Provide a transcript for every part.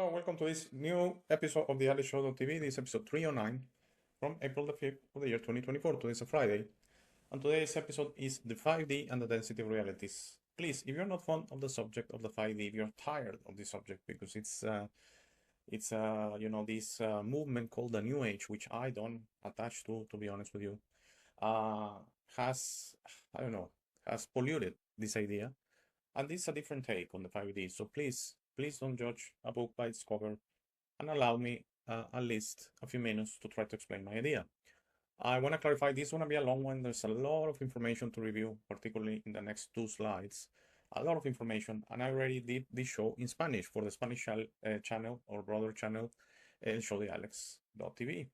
Hello, welcome to this new episode of the Alex Show.tv. This is episode 309 from April the 5th of the year 2024. Today is a Friday, and today's episode is the 5D and the density of realities. Please, if you're not fond of the subject of the 5D, if you're tired of this subject because it's this movement called the New Age, which I don't attach to be honest with you, has I don't know has polluted this idea. And this is a different take on the 5D. So please don't judge a book by its cover and allow me at least a few minutes to try to explain my idea. I want to clarify this is going to be a long one. There's a lot of information to review, particularly in the next two slides. A lot of information, and I already did this show in Spanish for the Spanish channel or brother channel, showthealex.tv.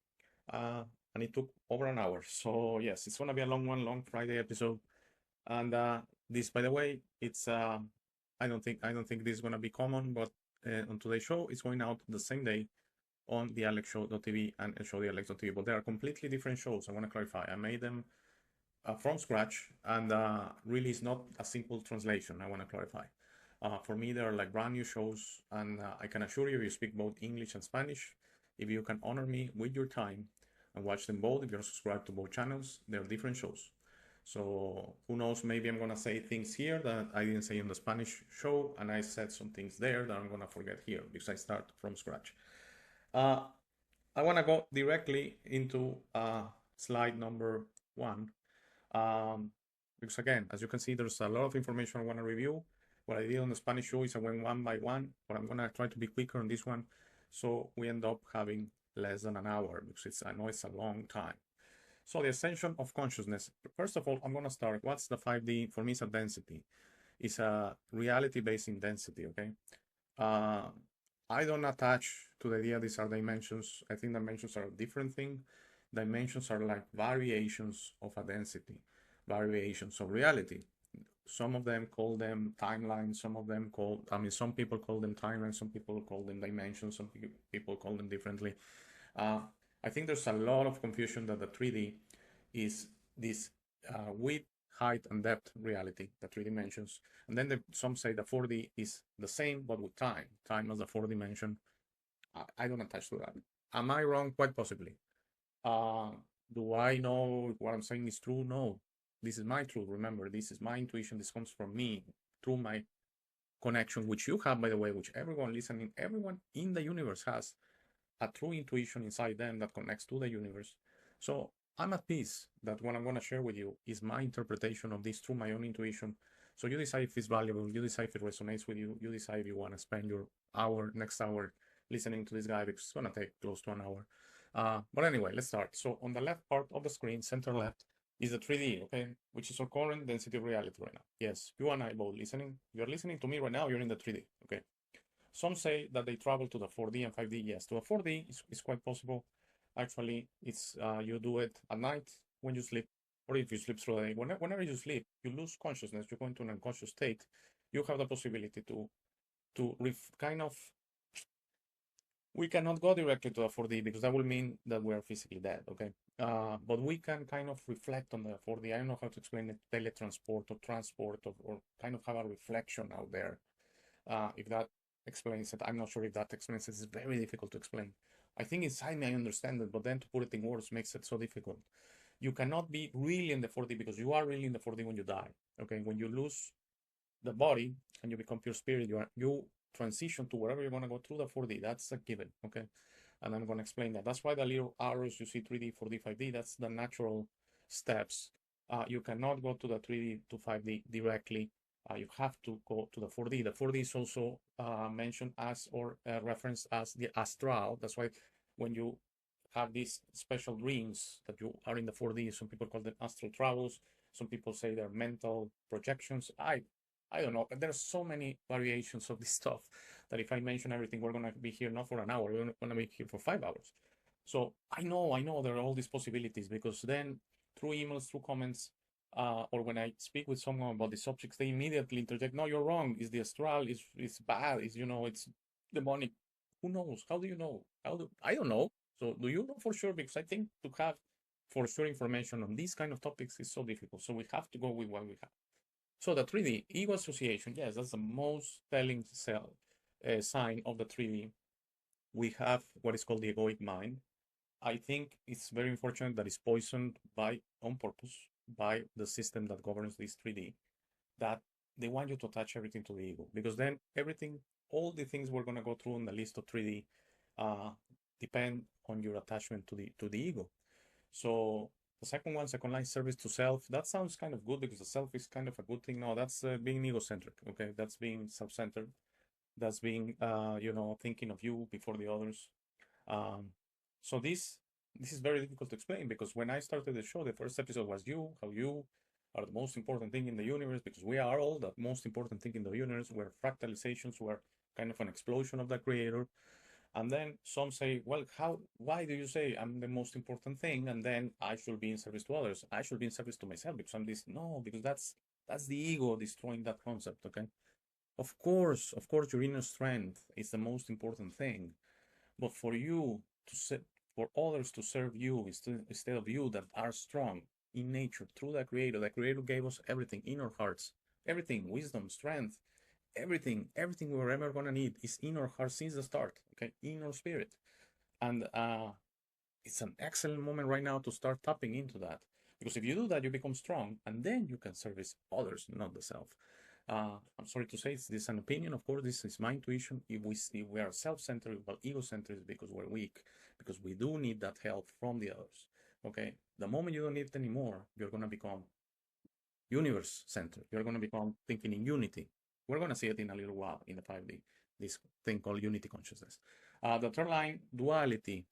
And it took over an hour. So yes, it's going to be a long one, long Friday episode. And this, by the way, it's I don't think this is gonna be common, but on today's show, it's going out the same day on the AlexShow.tv and ShowTheAlex.tv, but they are completely different shows. I want to clarify. I made them from scratch, and really, it's not a simple translation. I want to clarify. For me, they are like brand new shows, and I can assure you, if you speak both English and Spanish, if you can honor me with your time and watch them both, if you're subscribed to both channels, they're different shows. So who knows, maybe I'm gonna say things here that I didn't say in the Spanish show, and I said some things there that I'm gonna forget here because I start from scratch. I wanna go directly into slide number 1. Because again, as you can see, there's a lot of information I wanna review. What I did on the Spanish show is I went one by one, but I'm gonna try to be quicker on this one. So we end up having less than an hour because I know it's a long time. So the ascension of consciousness. First of all, I'm going to start. What's the 5D? For me, it's a density. It's a reality-based in density, okay? I don't attach to the idea these are dimensions. I think dimensions are a different thing. Dimensions are like variations of a density, variations of reality. Some of them call them timelines. Some people call them timelines. Some people call them dimensions. Some people call them differently. I think there's a lot of confusion that the 3D is this width, height, and depth reality, the 3 dimensions. And then some say the 4D is the same, but with time. Time as the 4th dimension. I don't attach to that. Am I wrong? Quite possibly. Do I know what I'm saying is true? No. This is my truth. Remember, this is my intuition. This comes from me through my connection, which you have, by the way, which everyone listening, everyone in the universe has a true intuition inside them that connects to the universe. So I'm at peace that what I'm going to share with you is my interpretation of this through my own intuition. So you decide if it's valuable, you decide if it resonates with you, you decide if you want to spend your next hour listening to this guy, because it's going to take close to an hour. But anyway, let's start. So on the left part of the screen, center left, is the 3D, okay, which is our current density of reality right now. Yes, you and I both listening. You're listening to me right now, you're in the 3D, okay. Some say that they travel to the 4D and 5D. Yes, to a 4D is quite possible. Actually, it's you do it at night when you sleep, or if you sleep through the day. Whenever you sleep, you lose consciousness. You go into an unconscious state. You have the possibility to kind of. We cannot go directly to a 4D because that will mean that we are physically dead. Okay, but we can kind of reflect on the 4D. I don't know how to explain it. Teletransport or transport or kind of have a reflection out there. If that explains it. I'm not sure if that explains it. It's very difficult to explain. I think inside me I understand it, but then to put it in words makes it so difficult. You cannot be really in the 4D because you are really in the 4D when you die. Okay, when you lose the body and you become pure spirit, you transition to wherever you're gonna go through the 4D. That's a given. Okay, and I'm gonna explain that. That's why the little arrows you see 3D, 4D, 5D. That's the natural steps. You cannot go to the 3D to 5D directly. You have to go to the 4D. The 4D is also mentioned as or referenced as the astral. That's why when you have these special dreams that you are in the 4D, some people call them astral travels. Some people say they're mental projections. I don't know. There's so many variations of this stuff that if I mention everything, we're gonna be here not for an hour. We're gonna be here for 5 hours. So I know there are all these possibilities because then through emails, through comments, or when I speak with someone about the subjects, they immediately interject, no, you're wrong. It's the astral, it's bad, it's demonic. Who knows? How do you know? I don't know. So do you know for sure? Because I think to have for sure information on these kind of topics is so difficult. So we have to go with what we have. So the 3D, ego association, yes, that's the most telling sign of the 3D. we have what is called the egoic mind. I think it's very unfortunate that it's poisoned by on purpose by the system that governs this 3D, that they want you to attach everything to the ego, because then everything, all the things we're gonna go through on the list of 3D, uh, depend on your attachment to the ego. So the second one, second line, service to self, that sounds kind of good because the self is kind of a good thing. No, that's being egocentric. Okay, that's being self-centered. That's being thinking of you before the others. Um, so this is very difficult to explain, because when I started the show, the first episode was you, how you are the most important thing in the universe, because we are all the most important thing in the universe. We're fractalizations, we're kind of an explosion of the creator. And then some say, well, why do you say I'm the most important thing and then I should be in service to others? I should be in service to myself because I'm this. No, because that's the ego destroying that concept, okay? Of course, your inner strength is the most important thing. But for you to set, for others to serve you instead of you that are strong in nature through the Creator gave us everything in our hearts, everything, wisdom, strength, everything we're ever gonna need is in our heart since the start, okay, in our spirit. And it's an excellent moment right now to start tapping into that, because if you do that, you become strong, and then you can service others, not the self. I'm sorry to say, this is an opinion. Of course, this is my intuition. If we are self-centered, well, ego-centered, because we're weak, because we do need that help from the others. Okay, the moment you don't need it anymore, you're gonna become universe-centered. You're gonna become thinking in unity. We're gonna see it in a little while in the 5D. This thing called unity consciousness. The third line, duality.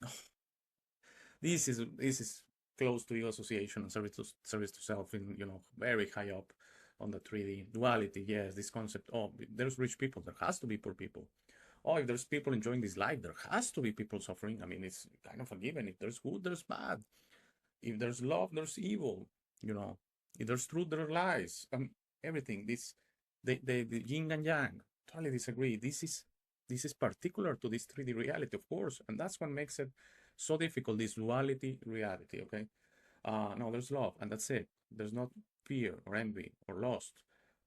This is close to ego association and service to self, in very high up on the 3D. Duality, yes, this concept. Oh, there's rich people, there has to be poor people. Oh, if there's people enjoying this life, there has to be people suffering. I mean, it's kind of a given. If there's good, there's bad. If there's love, there's evil. If there's truth, there's lies. Everything. The yin and yang. Totally disagree. This is particular to this 3D reality, of course, and that's what makes it so difficult. This duality reality. Okay. No, there's love, and that's it. There's not fear or envy or lust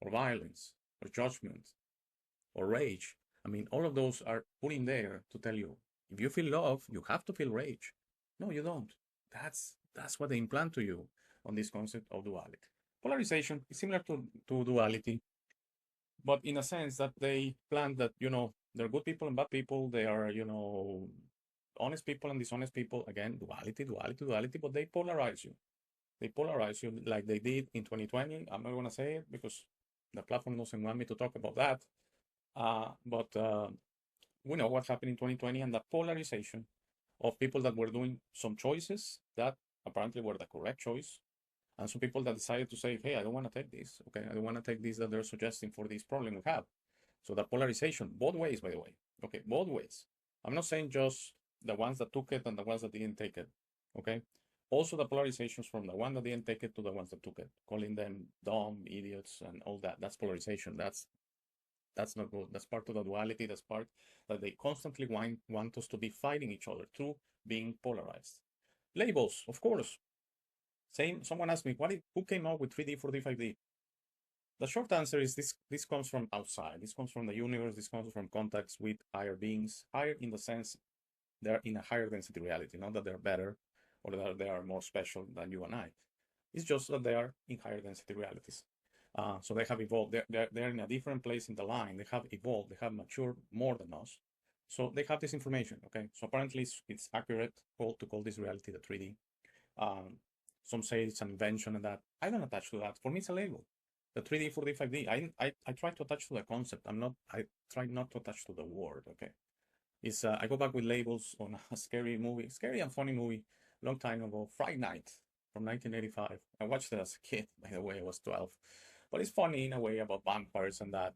or violence or judgment or rage. I mean, all of those are put in there to tell you, if you feel love, you have to feel rage. No, you don't. That's what they implant to you on this concept of duality. Polarization is similar to duality, but in a sense that they plant that, they're good people and bad people. They are, honest people and dishonest people. Again, duality, but they polarize you. They polarize you like they did in 2020. I'm not going to say it because the platform doesn't want me to talk about that. But we know what happened in 2020, and the polarization of people that were doing some choices that apparently were the correct choice, and some people that decided to say, hey, I don't want to take this. Okay, I don't want to take this that they're suggesting for this problem we have. So the polarization, both ways, by the way. Okay, both ways. I'm not saying just the ones that took it and the ones that didn't take it. Okay. Also the polarizations from the one that didn't take it to the ones that took it, calling them dumb, idiots, and all that. That's polarization. That's not good. That's part of the duality. That's part that they constantly want us to be fighting each other through being polarized. Labels, of course. Someone asked me, who came up with 3D, 4D, 5D? The short answer is this comes from outside. This comes from the universe. This comes from contacts with higher beings. Higher in the sense they're in a higher density reality, not that they're better or that they are more special than you and I. It's just that they are in higher density realities. So they have evolved. They're in a different place in the line. They have evolved. They have matured more than us. So they have this information, okay? So apparently it's accurate to call this reality the 3D. Some say it's an invention and that. I don't attach to that. For me, it's a label. The 3D, 4D, 5D. I try to attach to the concept. I try not to attach to the word, okay? I go back with labels on a scary and funny movie, long time ago, Fright Night from 1985. I watched it as a kid, by the way, I was 12. But it's funny in a way about vampires and that.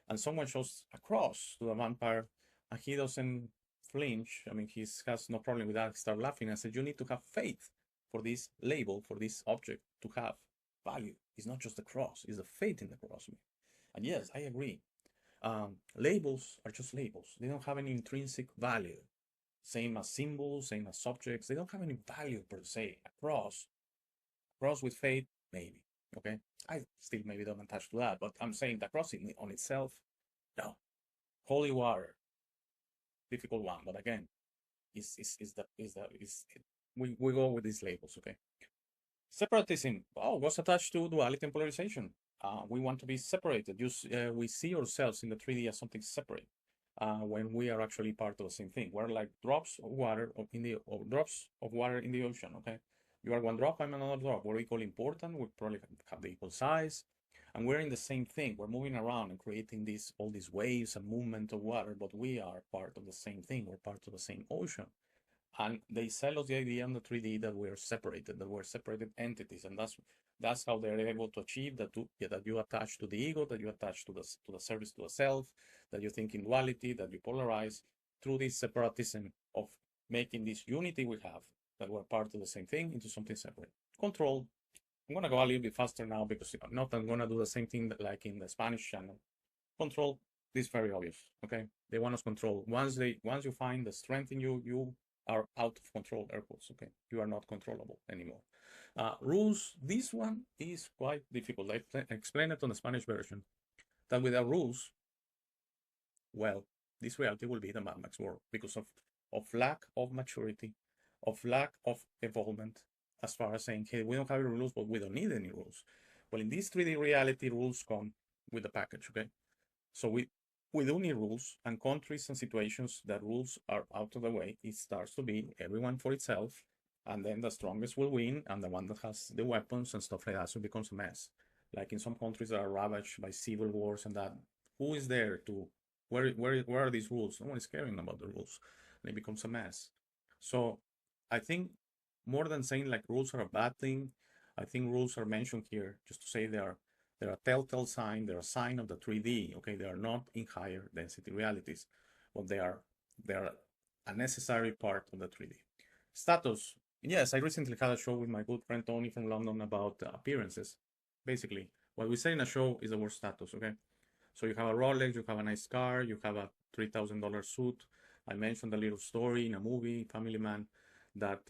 And someone shows a cross to the vampire and he doesn't flinch. I mean, he has no problem with that. He starts laughing and said, you need to have faith for this label, for this object to have value. It's not just the cross, it's the faith in the cross. And yes, I agree. Labels are just labels. They don't have any intrinsic value. Same as symbols, same as subjects. They don't have any value per se. A cross with faith, maybe. Okay, I still maybe don't attach to that, but I'm saying the cross on itself, no. Holy water. difficult one, but again, we go with these labels, okay? Separatism, was attached to duality and polarization. We want to be separated. We see ourselves in the 3D as something separate when we are actually part of the same thing. We're like drops of water drops of water in the ocean, okay? You are one drop, I'm another drop. We're equally important. We probably have the equal size, and we're in the same thing. We're moving around and creating all these waves and movement of water, but we are part of the same thing. We're part of the same ocean. And they sell us the idea in the 3D that we're separated, that we're separated entities, and that's how they're able to achieve that you attach to the ego, that you attach to the service to the self, that you think in duality, that you polarize through this separatism of making this unity we have, that we're part of the same thing, into something separate. Control. I'm gonna go a little bit faster now because I'm gonna do the same thing like in the Spanish channel. Control. This is very obvious. Okay, they want us control. Once you find the strength in you, you are out of control, air quotes, okay? You are not controllable anymore. Rules, this one is quite difficult. I explained it on the Spanish version, that without rules, well, this reality will be the Mad Max world because of lack of maturity, of lack of evolvement, as far as saying, hey, we don't have any rules, but we don't need any rules. Well, in this 3D reality, rules come with the package, okay? So we do need rules, and countries and situations that rules are out of the way, it starts to be everyone for itself, and then the strongest will win, and the one that has the weapons and stuff like that, so it becomes a mess. Like in some countries that are ravaged by civil wars and that, who is there to, where are these rules? No one is caring about the rules, and it becomes a mess. So I think more than saying like rules are a bad thing, I think rules are mentioned here just to say they're a telltale sign, they're a sign of the 3D, okay? They are not in higher density realities, but they are a necessary part of the 3D. Status. Yes, I recently had a show with my good friend Tony from London about appearances. Basically, what we say in a show is the word status, okay? So you have a Rolex, you have a nice car, you have a $3,000 suit. I mentioned a little story in a movie, Family Man, that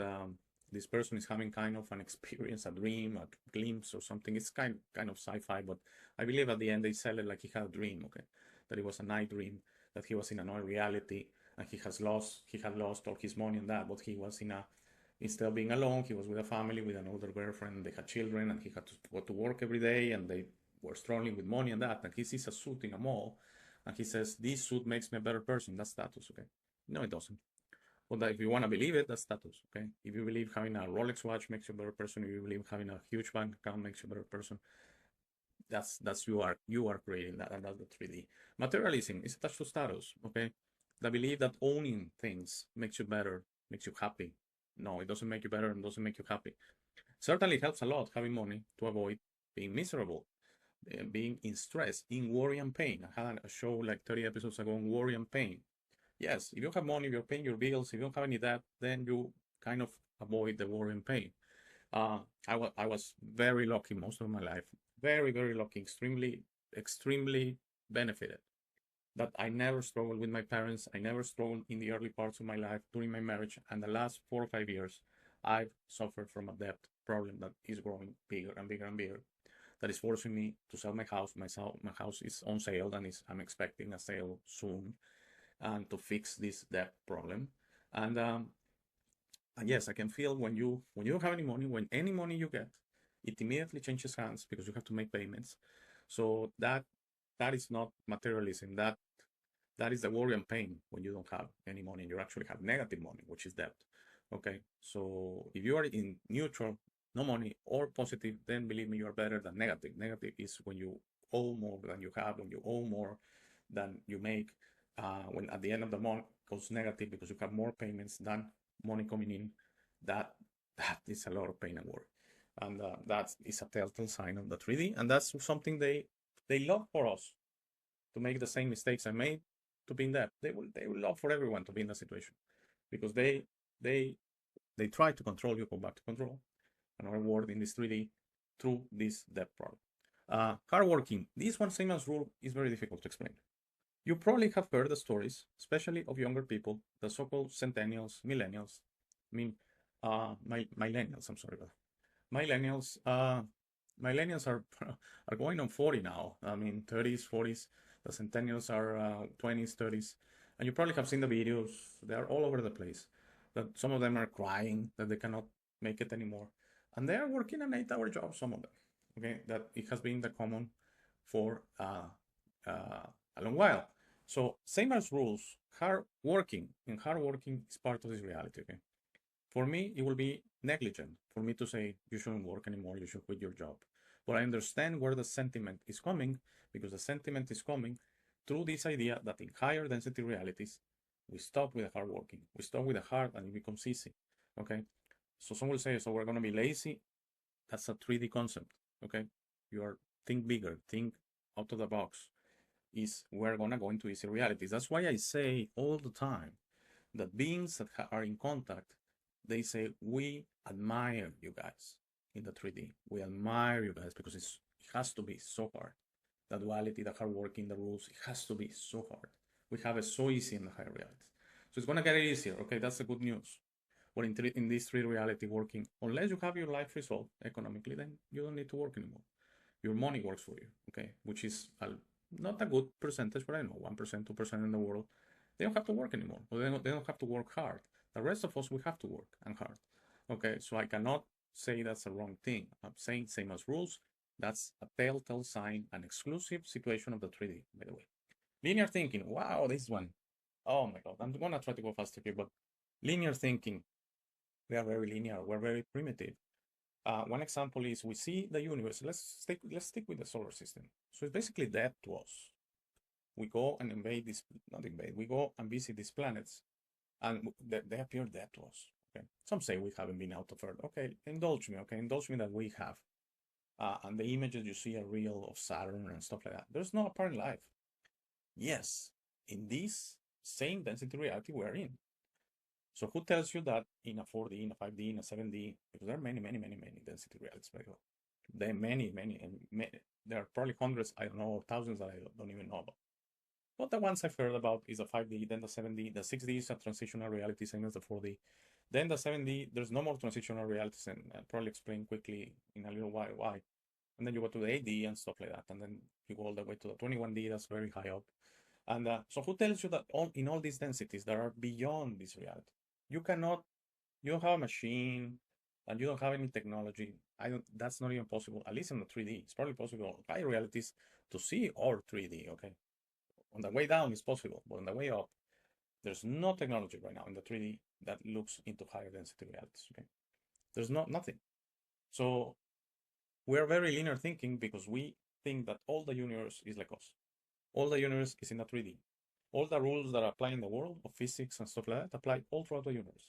this person is having kind of an experience, a dream, a glimpse or something. It's kind of sci-fi, but I believe at the end they sell it like he had a dream, okay? That it was a night dream, that he was in another reality, and he had lost all his money and that, but he was instead of being alone, he was with a family, with an older girlfriend, they had children, and he had to go to work every day, and they were struggling with money and that, and he sees a suit in a mall, and he says, this suit makes me a better person. That's status, okay? No, it doesn't. But if you want to believe it, that's status, okay? If you believe having a Rolex watch makes you a better person, if you believe having a huge bank account makes you a better person, that's you are creating that, and that's the 3D. Materialism is attached to status, okay? The belief that owning things makes you better, makes you happy. No, it doesn't make you better and doesn't make you happy. Certainly it helps a lot having money to avoid being miserable, being in stress, in worry and pain. I had a show like 30 episodes ago on worry and pain. Yes, if you have money, you're paying your bills, if you don't have any debt, then you kind of avoid the worry and pain. I was very lucky most of my life, very, very lucky, extremely benefited. That I never struggled with my parents. I never struggled in the early parts of my life during my marriage, and the last 4 or 5 years, I've suffered from a debt problem that is growing bigger and bigger and bigger. That is forcing me to sell my house. My house is on sale, and I'm expecting a sale soon, and to fix this debt problem. And yes, I can feel when you don't have any money, when any money you get, it immediately changes hands because you have to make payments. So that is not materialism. That is the worry and pain when you don't have any money. You actually have negative money, which is debt. Okay, so if you are in neutral, no money, or positive, then believe me, you are better than negative. Negative is when you owe more than you have, when you owe more than you make. When at the end of the month goes negative because you have more payments than money coming in, that is a lot of pain and worry, and that is a telltale sign of the 3D, and that's something they love for us to make the same mistakes I made, to be in debt. They will love for everyone to be in that situation because they try to control you, go back to control, another word in this 3D, through this debt problem. Hard working. This one, same as rule, is very difficult to explain. You probably have heard the stories, especially of younger people, the so-called centennials, millennials. I mean, millennials. I'm sorry, but millennials. Millennials are going on 40 now. I mean, 30s, 40s. The centennials are 20s, 30s. And you probably have seen the videos. They are all over the place. That some of them are crying that they cannot make it anymore. And they are working an 8-hour job, some of them. Okay, that it has been the common for a long while. So same as rules, hard working is part of this reality. Okay, for me it will be negligent for me to say you shouldn't work anymore, you should quit your job. But I understand where the sentiment is coming, because the sentiment is coming through this idea that in higher density realities we stop with the hard working, we stop with the hard, and it becomes easy. Okay, so some will say, so we're going to be lazy. That's a 3D concept. Okay, you are think bigger, think out of the box. Is we're gonna go into easy realities. That's why I say all the time that beings that are in contact, they say we admire you guys in the 3D. We admire you guys because it has to be so hard. The duality, the hard working, the rules, it has to be so hard. We have it so easy in the higher realities. So it's gonna get easier. Okay, that's the good news. But in this 3D reality working, unless you have your life resolved economically, then you don't need to work anymore. Your money works for you, okay? Which is not a good percentage, but I know 1%, 2% in the world. They don't have to work anymore. Or they don't have to work hard. The rest of us, we have to work and hard. Okay, so I cannot say that's a wrong thing. I'm saying same as rules. That's a telltale sign, an exclusive situation of the 3D, by the way. Linear thinking. Wow, this one. Oh my God. I'm gonna try to go faster here, but linear thinking. We are very linear. We're very primitive. One example is we see the universe. Let's stick with the solar system. So it's basically dead to us. We go and invade this, not invade, we go and visit these planets, and they appear dead to us. Okay. Some say we haven't been out of Earth. Okay, indulge me. Okay, indulge me that we have. And the images you see are real of Saturn and stuff like that. There's no apparent life. Yes, in this same density reality we're in. So who tells you that in a 4D, in a 5D, in a 7D, because there are many density realities, by the way. There are many, there are probably hundreds, I don't know, thousands that I don't even know about. But the ones I've heard about is the 5D, then the 7D, the 6D is a transitional reality, same as the 4D. Then the 7D, there's no more transitional realities, and I'll probably explain quickly in a little while why. And then you go to the 8D and stuff like that, and then you go all the way to the 21D, that's very high up. And so who tells you that in all these densities that are beyond this reality? You don't have a machine, and you don't have any technology. That's not even possible, at least in the 3D. It's probably possible in high realities to see all 3D, okay? On the way down, it's possible, but on the way up, there's no technology right now in the 3D that looks into higher density realities, okay? There's nothing. So we're very linear thinking because we think that all the universe is like us. All the universe is in the 3D. All the rules that apply in the world of physics and stuff like that apply all throughout the universe.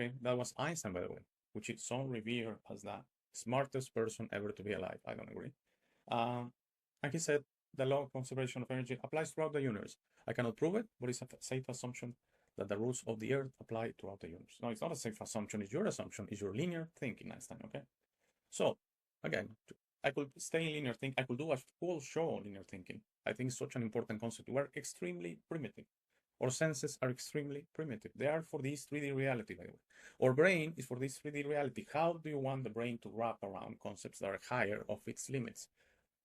Okay, that was Einstein, by the way, which is so revered as the smartest person ever to be alive. I don't agree. And he said the law of conservation of energy applies throughout the universe. I cannot prove it, but it's a safe assumption that the rules of the earth apply throughout the universe. No, it's not a safe assumption, it's your assumption, it's your linear thinking, Einstein, okay? So, again, I could stay in linear thinking, I could do a full show on linear thinking. I think it's such an important concept. We're extremely primitive. Our senses are extremely primitive. They are for this 3D reality, by the way. Our brain is for this 3D reality. How do you want the brain to wrap around concepts that are higher of its limits?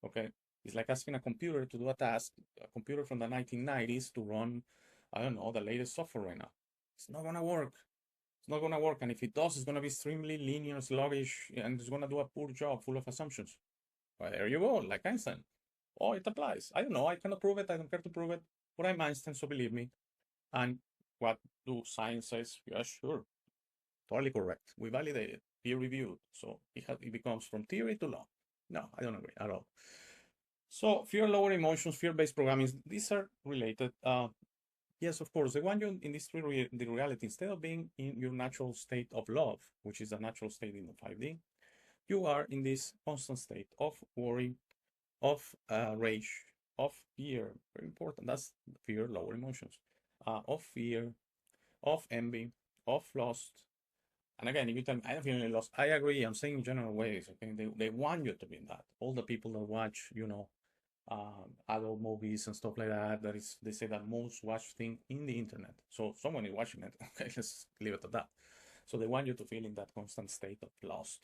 Okay, it's like asking a computer to do a task, a computer from the 1990s to run, I don't know, the latest software right now. It's not gonna work. It's not gonna work, and if it does, it's gonna be extremely linear, sluggish, and it's gonna do a poor job, full of assumptions. Well, there you go, like Einstein. Oh, it applies. I don't know. I cannot prove it. I don't care to prove it. But I'm Einstein, so believe me. And what do science says? Yeah, sure. Totally correct. We validate it, peer reviewed. So it becomes from theory to law. No, I don't agree at all. So fear, lower emotions, fear-based programming, these are related. Yes, of course. They want you in this the reality, instead of being in your natural state of love, which is the natural state in the 5D, you are in this constant state of worry, of rage, of fear. Very important. That's fear, lower emotions. Of fear, of envy, of lust. And again, if you tell me, I don't feel any lost, I agree. I'm saying in general ways. Okay, they want you to be in that. All the people that watch, adult movies and stuff like that, they say that most watched thing in the internet. So someone is watching it. Okay, let's leave it at that. So they want you to feel in that constant state of lust.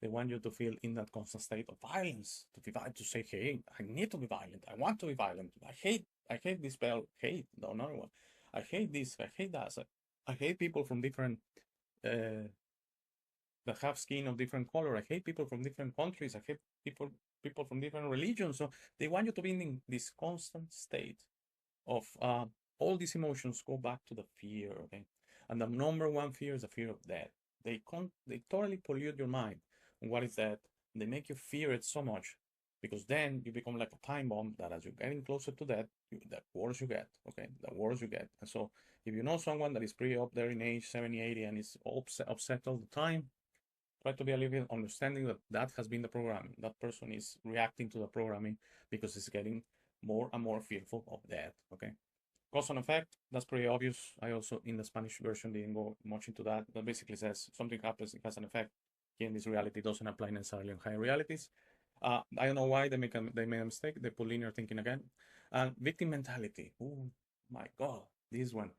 They want you to feel in that constant state of violence, to say, hey, I need to be violent. I want to be violent. I hate this spell, hate, the another one. I hate this, I hate that. I hate people from different uh, that have skin of different color. I hate people from different countries. I hate people from different religions. So they want you to be in this constant state of all these emotions go back to the fear. Okay, and the number one fear is the fear of death. They totally pollute your mind. And what is that? They make you fear it so much because then you become like a time bomb that as you're getting closer to death, the worse you get. Okay, the worse you get. And so if you know someone that is pretty up there in age, 70, 80, and is upset all the time, try to be a little bit understanding that that has been the programming. That person is reacting to the programming because it's getting more and more fearful of death. Okay. Cause and effect, that's pretty obvious. I also, in the Spanish version, didn't go much into that. That basically says something happens, it has an effect. Here in this reality doesn't apply necessarily on higher realities. I don't know why they made a mistake. They put linear thinking again. And victim mentality. Oh my God, this one.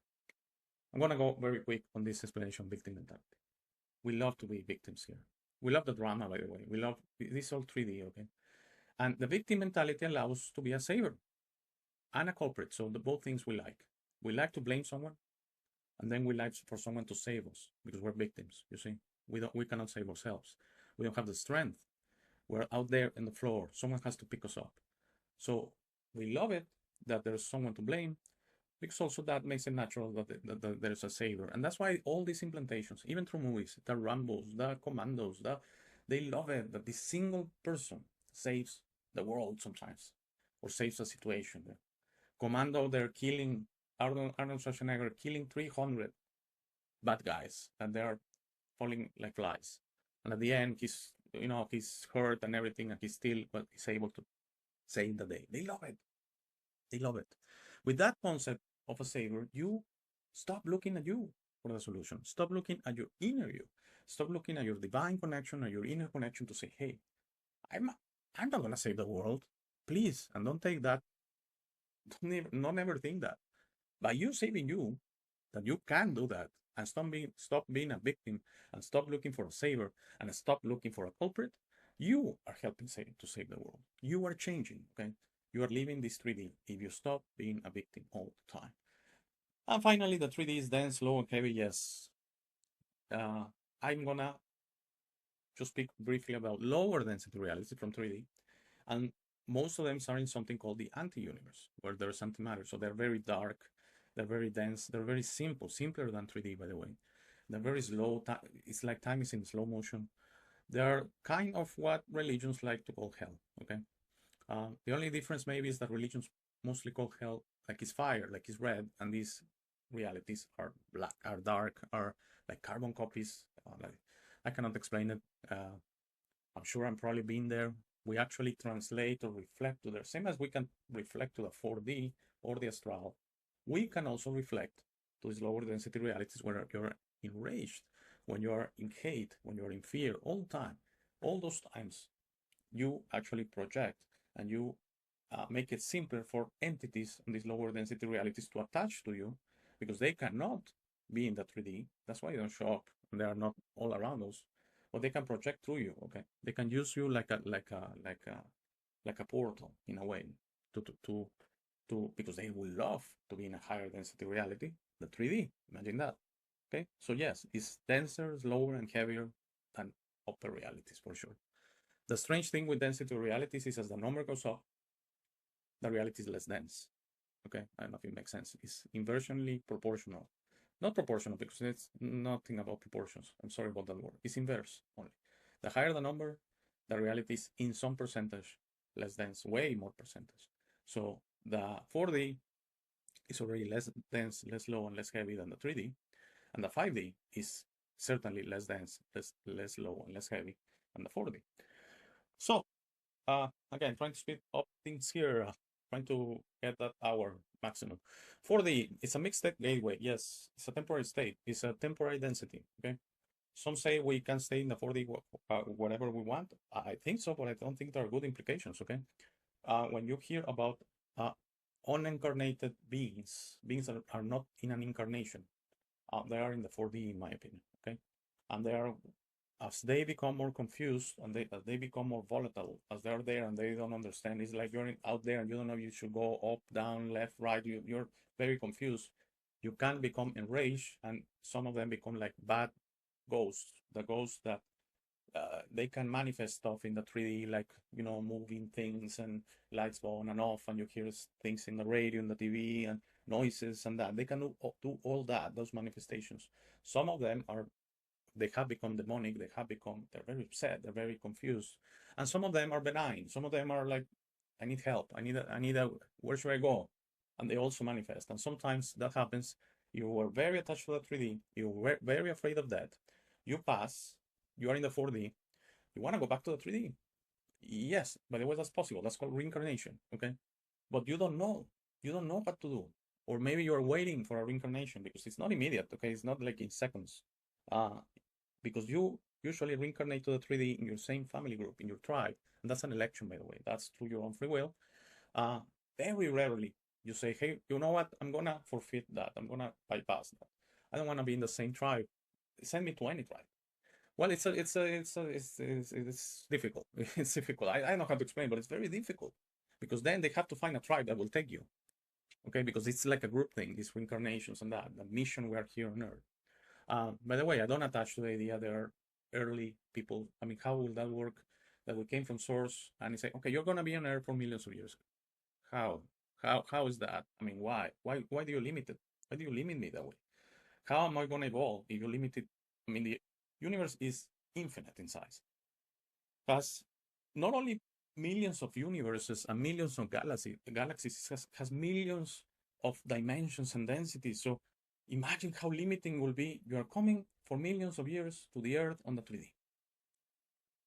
I'm gonna go very quick on this explanation. Victim mentality. We love to be victims here. We love the drama, by the way. We love this is all 3D, okay? And the victim mentality allows us to be a savior and a culprit. So the both things we like. We like to blame someone, and then we like for someone to save us because we're victims. You see, we cannot save ourselves. We don't have the strength. We're out there in the floor. Someone has to pick us up. So we love it that there's someone to blame, because also that makes it natural that there's a savior. And that's why all these implantations, even through movies, the Rambos, the Commandos, they love it that this single person saves the world sometimes or saves a situation. Commando, they're killing Arnold Schwarzenegger, killing 300 bad guys, and they're falling like flies. And at the end, he's hurt and everything, and but he's able to save the day. They love it. They love it. With that concept of a savior, you stop looking at you for the solution. Stop looking at your inner you. Stop looking at your divine connection or your inner connection to say, hey, I'm not gonna save the world. Please, and don't take that. Don't ever think that. By you saving you, that you can do that and stop being a victim and stop looking for a savior and stop looking for a culprit, you are helping to save the world. You are changing, okay? You are living this 3D if you stop being a victim all the time. And finally, the 3D is dense, low, and heavy. Yes. I'm gonna just speak briefly about lower density reality from 3D. And most of them are in something called the anti-universe, where there's antimatter. So they're very dark, they're very dense, they're very simple, simpler than 3D, by the way. They're very slow. It's like time is in slow motion. They're kind of what religions like to call hell, okay? The only difference maybe is that religions mostly call hell like it's fire, like it's red, and these realities are black, are dark, are like carbon copies. Like, I cannot explain it. I'm sure I'm probably been there. We actually translate or reflect to the same as we can reflect to the 4D or the astral. We can also reflect to these lower density realities where you're enraged, when you're in hate, when you're in fear all the time. All those times you actually project and you make it simpler for entities in these lower density realities to attach to you because they cannot be in the 3D. That's why they don't show up and they are not all around us. But they can project through you. Okay, they can use you like a portal in a way to because they will love to be in a higher density reality, the 3D. Imagine that. Okay, so yes, it's denser, slower, and heavier than upper realities for sure. The strange thing with density realities is as the number goes up, the reality is less dense. Okay, I don't know if it makes sense. It's inversely proportional. Not proportional because it's nothing about proportions. I'm sorry about that word. It's inverse only. The higher the number, the reality is in some percentage less dense, way more percentage. So the 4D is already less dense, less low, and less heavy than the 3D. And the 5D is certainly less dense, less low, and less heavy than the 4D. So again, trying to speed up things here, trying to get that hour maximum. 4D, it's a mixed state gateway. Yes, it's a temporary state. It's a temporary density, okay? Some say we can stay in the 4D whatever we want. I think so, but I don't think there are good implications, okay? When you hear about unincarnated beings that are not in an incarnation, they are in the 4D, in my opinion, okay? And they are, as they become more confused and as they become more volatile, as they're there and they don't understand, it's like you're out there and you don't know if you should go up, down, left, right. You're very confused. you can become enraged, and some of them become like bad ghosts, the ghosts that they can manifest stuff in the 3D, like, moving things and lights go on and off, and you hear things in the radio and the TV and noises and that. They can do all that, those manifestations. Some of them they have become demonic, they're very upset, they're very confused. And some of them are benign. Some of them are like, I need help. Where should I go? And they also manifest. And sometimes that happens. You were very attached to the 3D. You were very afraid of that. You pass. You are in the 4D. You want to go back to the 3D. Yes, by the way, that's possible. That's called reincarnation. Okay. But you don't know. You don't know what to do. Or maybe you're waiting for a reincarnation because it's not immediate. Okay. It's not like in seconds. Because you usually reincarnate to the 3D in your same family group, in your tribe. And that's an election, by the way. That's through your own free will. Very rarely you say, hey, you know what? I'm going to forfeit that. I'm going to bypass that. I don't want to be in the same tribe. Send me to any tribe. Well, it's difficult. It's difficult. I don't know how to explain, but it's very difficult because then they have to find a tribe that will take you. Okay, because it's like a group thing, these reincarnations and that, the mission we are here on Earth. By the way, I don't attach to the idea there are early people. I mean, how will that work? That we came from source and say, okay, you're gonna be on Earth for millions of years. How? How is that? I mean, why? Why do you limit it? Why do you limit me that way? How am I gonna evolve if you limit it? I mean, the universe is infinite in size. Has not only millions of universes and millions of galaxies has millions of dimensions and densities. So imagine how limiting will be. You are coming for millions of years to the Earth on the 3D.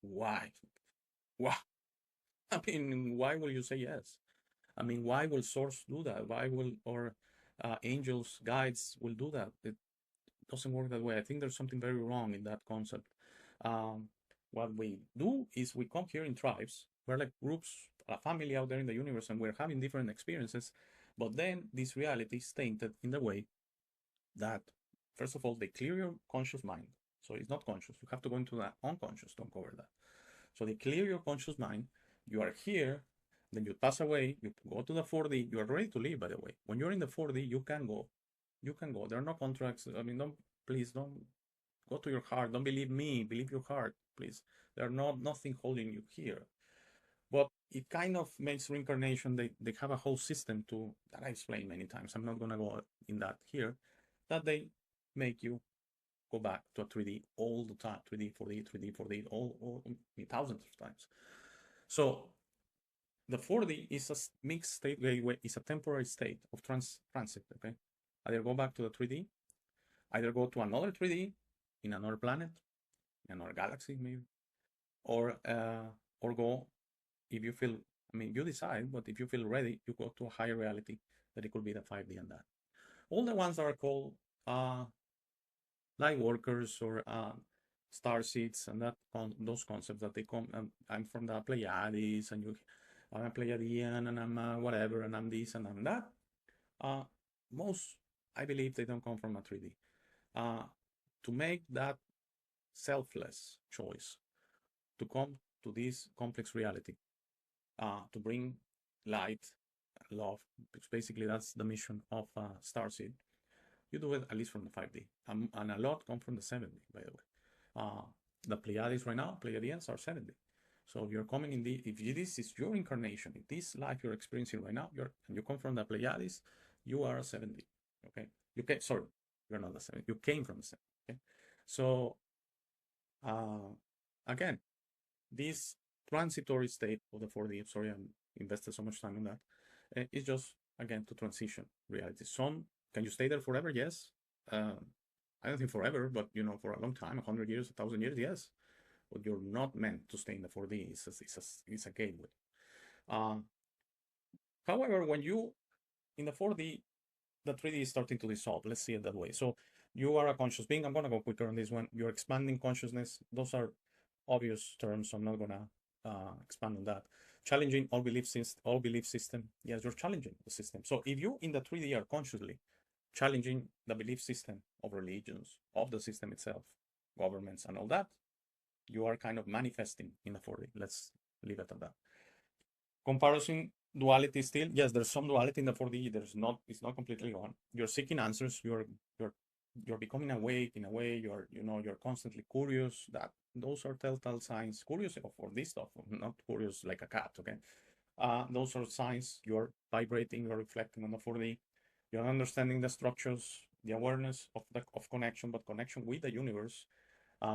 Why? Why? I mean, why will you say yes? I mean, why will Source do that? Why will or angels, guides will do that? It doesn't work that way. I think there's something very wrong in that concept. What we do is we come here in tribes. We're like groups, a family out there in the universe, and we're having different experiences. But then this reality is tainted in the way that, first of all, they clear your conscious mind. So it's not conscious. You have to go into the unconscious to uncover that. So they clear your conscious mind. You are here. Then you pass away. You go to the 4D. You are ready to leave, by the way. When you're in the 4D, you can go. You can go. There are no contracts. I mean, please don't go to your heart. Don't believe me. Believe your heart, please. There's nothing holding you here. But it kind of makes reincarnation. They have a whole system that I explained many times. I'm not gonna go in that here. That they make you go back to a 3D all the time. 3D, 4D, 3D, 4D, all thousands of times. So the 4D is a mixed state gateway. It's a temporary state of transit. Okay, either go back to the 3D, either go to another 3D in another planet, in another galaxy maybe, or go if you feel. I mean, you decide, but if you feel ready, you go to a higher reality that it could be the 5D and that. All the ones that are called light workers or star seeds and those concepts that they come. I'm from the Pleiades, and I'm a Pleiadian, and I'm whatever, and I'm this and I'm that. Most, I believe, they don't come from a 3D. To make that selfless choice to come to this complex reality, to bring light, love, which basically that's the mission of Starseed. You do it at least from the 5D, and a lot come from the 7D, by the way. The Pleiades right now, Pleiadians are 7D. So you're coming in if this is your incarnation, if this life you're experiencing right now, and you come from the Pleiades, you are a 7D. Okay, sorry, you're not a 7D. You came from the 7D. Okay, so again, this transitory state of the 4D. Sorry, I invested so much time in that. It's just again to transition reality. Can you stay there forever? Yes. I don't think forever, but for a long time, 100 years, 1,000 years, yes. But you're not meant to stay in the 4D. It's a gateway. However, when you in the 4D, the 3D is starting to dissolve. Let's see it that way. So you are a conscious being. I'm gonna go quicker on this one. You're expanding consciousness. Those are obvious terms, so I'm not gonna expand on that. Challenging all belief system. Yes, you're challenging the system. So if you in the 3D are consciously challenging the belief system of religions, of the system itself, governments, and all that, you are kind of manifesting in the 4D. Let's leave it at that. duality still. Yes, there's some duality in the 4D. There's not. It's not completely gone. You're seeking answers. You're you're becoming awake in a way. You're constantly curious. That those are telltale signs. Curious for this stuff, not curious like a cat. Okay. Those are signs you're vibrating, you're reflecting on the 4D, you're understanding the structures, the awareness of connection, but connection with the universe.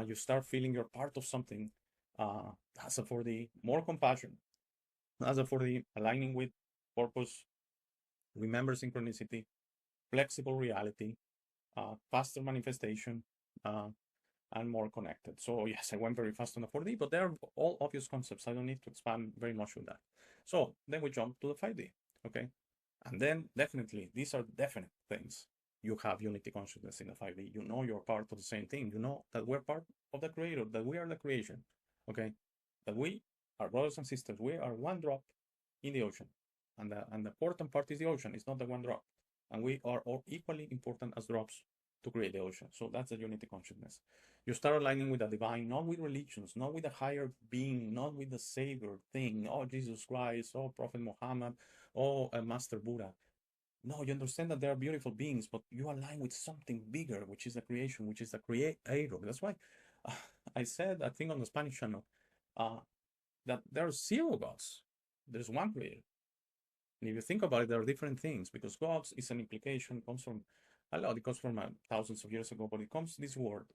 You start feeling you're part of something. That's a 4D. More compassion. That's a 4D. Aligning with purpose. Remember synchronicity. Flexible reality. Faster manifestation. Uh, and more connected. So yes, I went very fast on the 4D, but they're all obvious concepts. I don't need to expand very much on that. So then we jump to the 5D, okay? And then definitely, these are definite things. You have unity consciousness in the 5D. You know you're part of the same thing. You know that we're part of the creator, that we are the creation, okay? That we are brothers and sisters. We are one drop in the ocean. And the important part is the ocean. It's not the one drop. And we are all equally important as drops to create the ocean. So that's the unity consciousness. You start aligning with the divine, not with religions, not with a higher being, not with the savior thing. Oh, Jesus Christ. Oh, Prophet Muhammad. Oh, Master Buddha. No, you understand that they are beautiful beings, but you align with something bigger, which is the creation, which is the creator. That's why I said, I think on the Spanish channel, uh, that there are zero gods. There's one creator. And if you think about it, there are different things because gods is an implication, comes from a lot, it comes from thousands of years ago, but it comes this word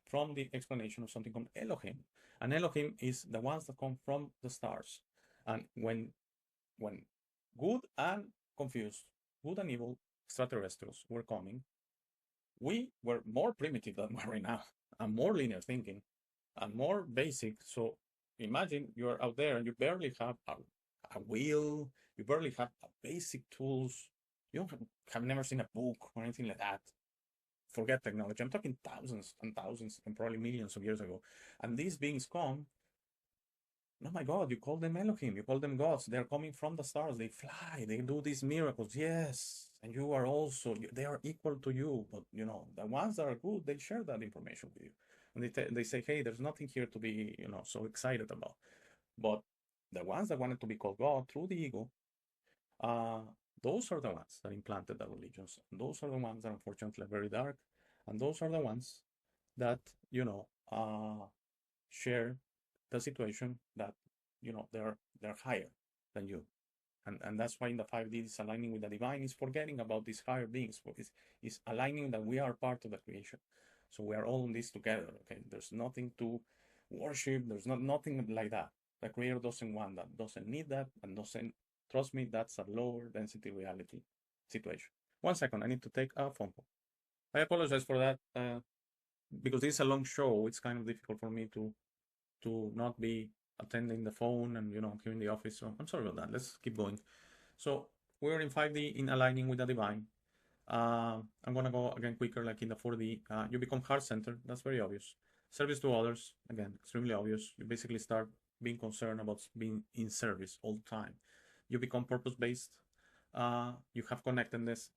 from the explanation of something called Elohim. And Elohim is the ones that come from the stars. And when good and confused, good and evil extraterrestrials were coming, we were more primitive than we are right now, and more linear thinking, and more basic. So imagine you're out there and you barely have a wheel, you barely have a basic tools, you have never seen a book or anything like that. Forget technology. I'm talking thousands and thousands and probably millions of years ago. And these beings come. Oh my God, you call them Elohim, you call them gods. They're coming from the stars. They fly, they do these miracles. Yes. And you are also, they are equal to you. But, the ones that are good, they share that information with you. And they say, hey, there's nothing here to be, so excited about. But the ones that wanted to be called God through the ego, uh, those are the ones that implanted the religions. Those are the ones that unfortunately are very dark. And those are the ones that, share the situation that they're higher than you, and that's why in the 5D is aligning with the divine is forgetting about these higher beings. Is aligning that we are part of the creation, so we are all in this together. Okay, there's nothing to worship. There's nothing like that. The creator doesn't want that, doesn't need that, and doesn't trust me. That's a lower density reality situation. 1 second, I need to take a phone call. I apologize for that. Because this is a long show, it's kind of difficult for me to not be attending the phone and here in the office. So I'm sorry about that. Let's keep going. So we're in 5D in aligning with the divine. I'm gonna go again quicker, like in the 4D. You become heart-centered. That's very obvious. Service to others, again, extremely obvious. You basically start being concerned about being in service all the time. You become purpose-based. You have connectedness.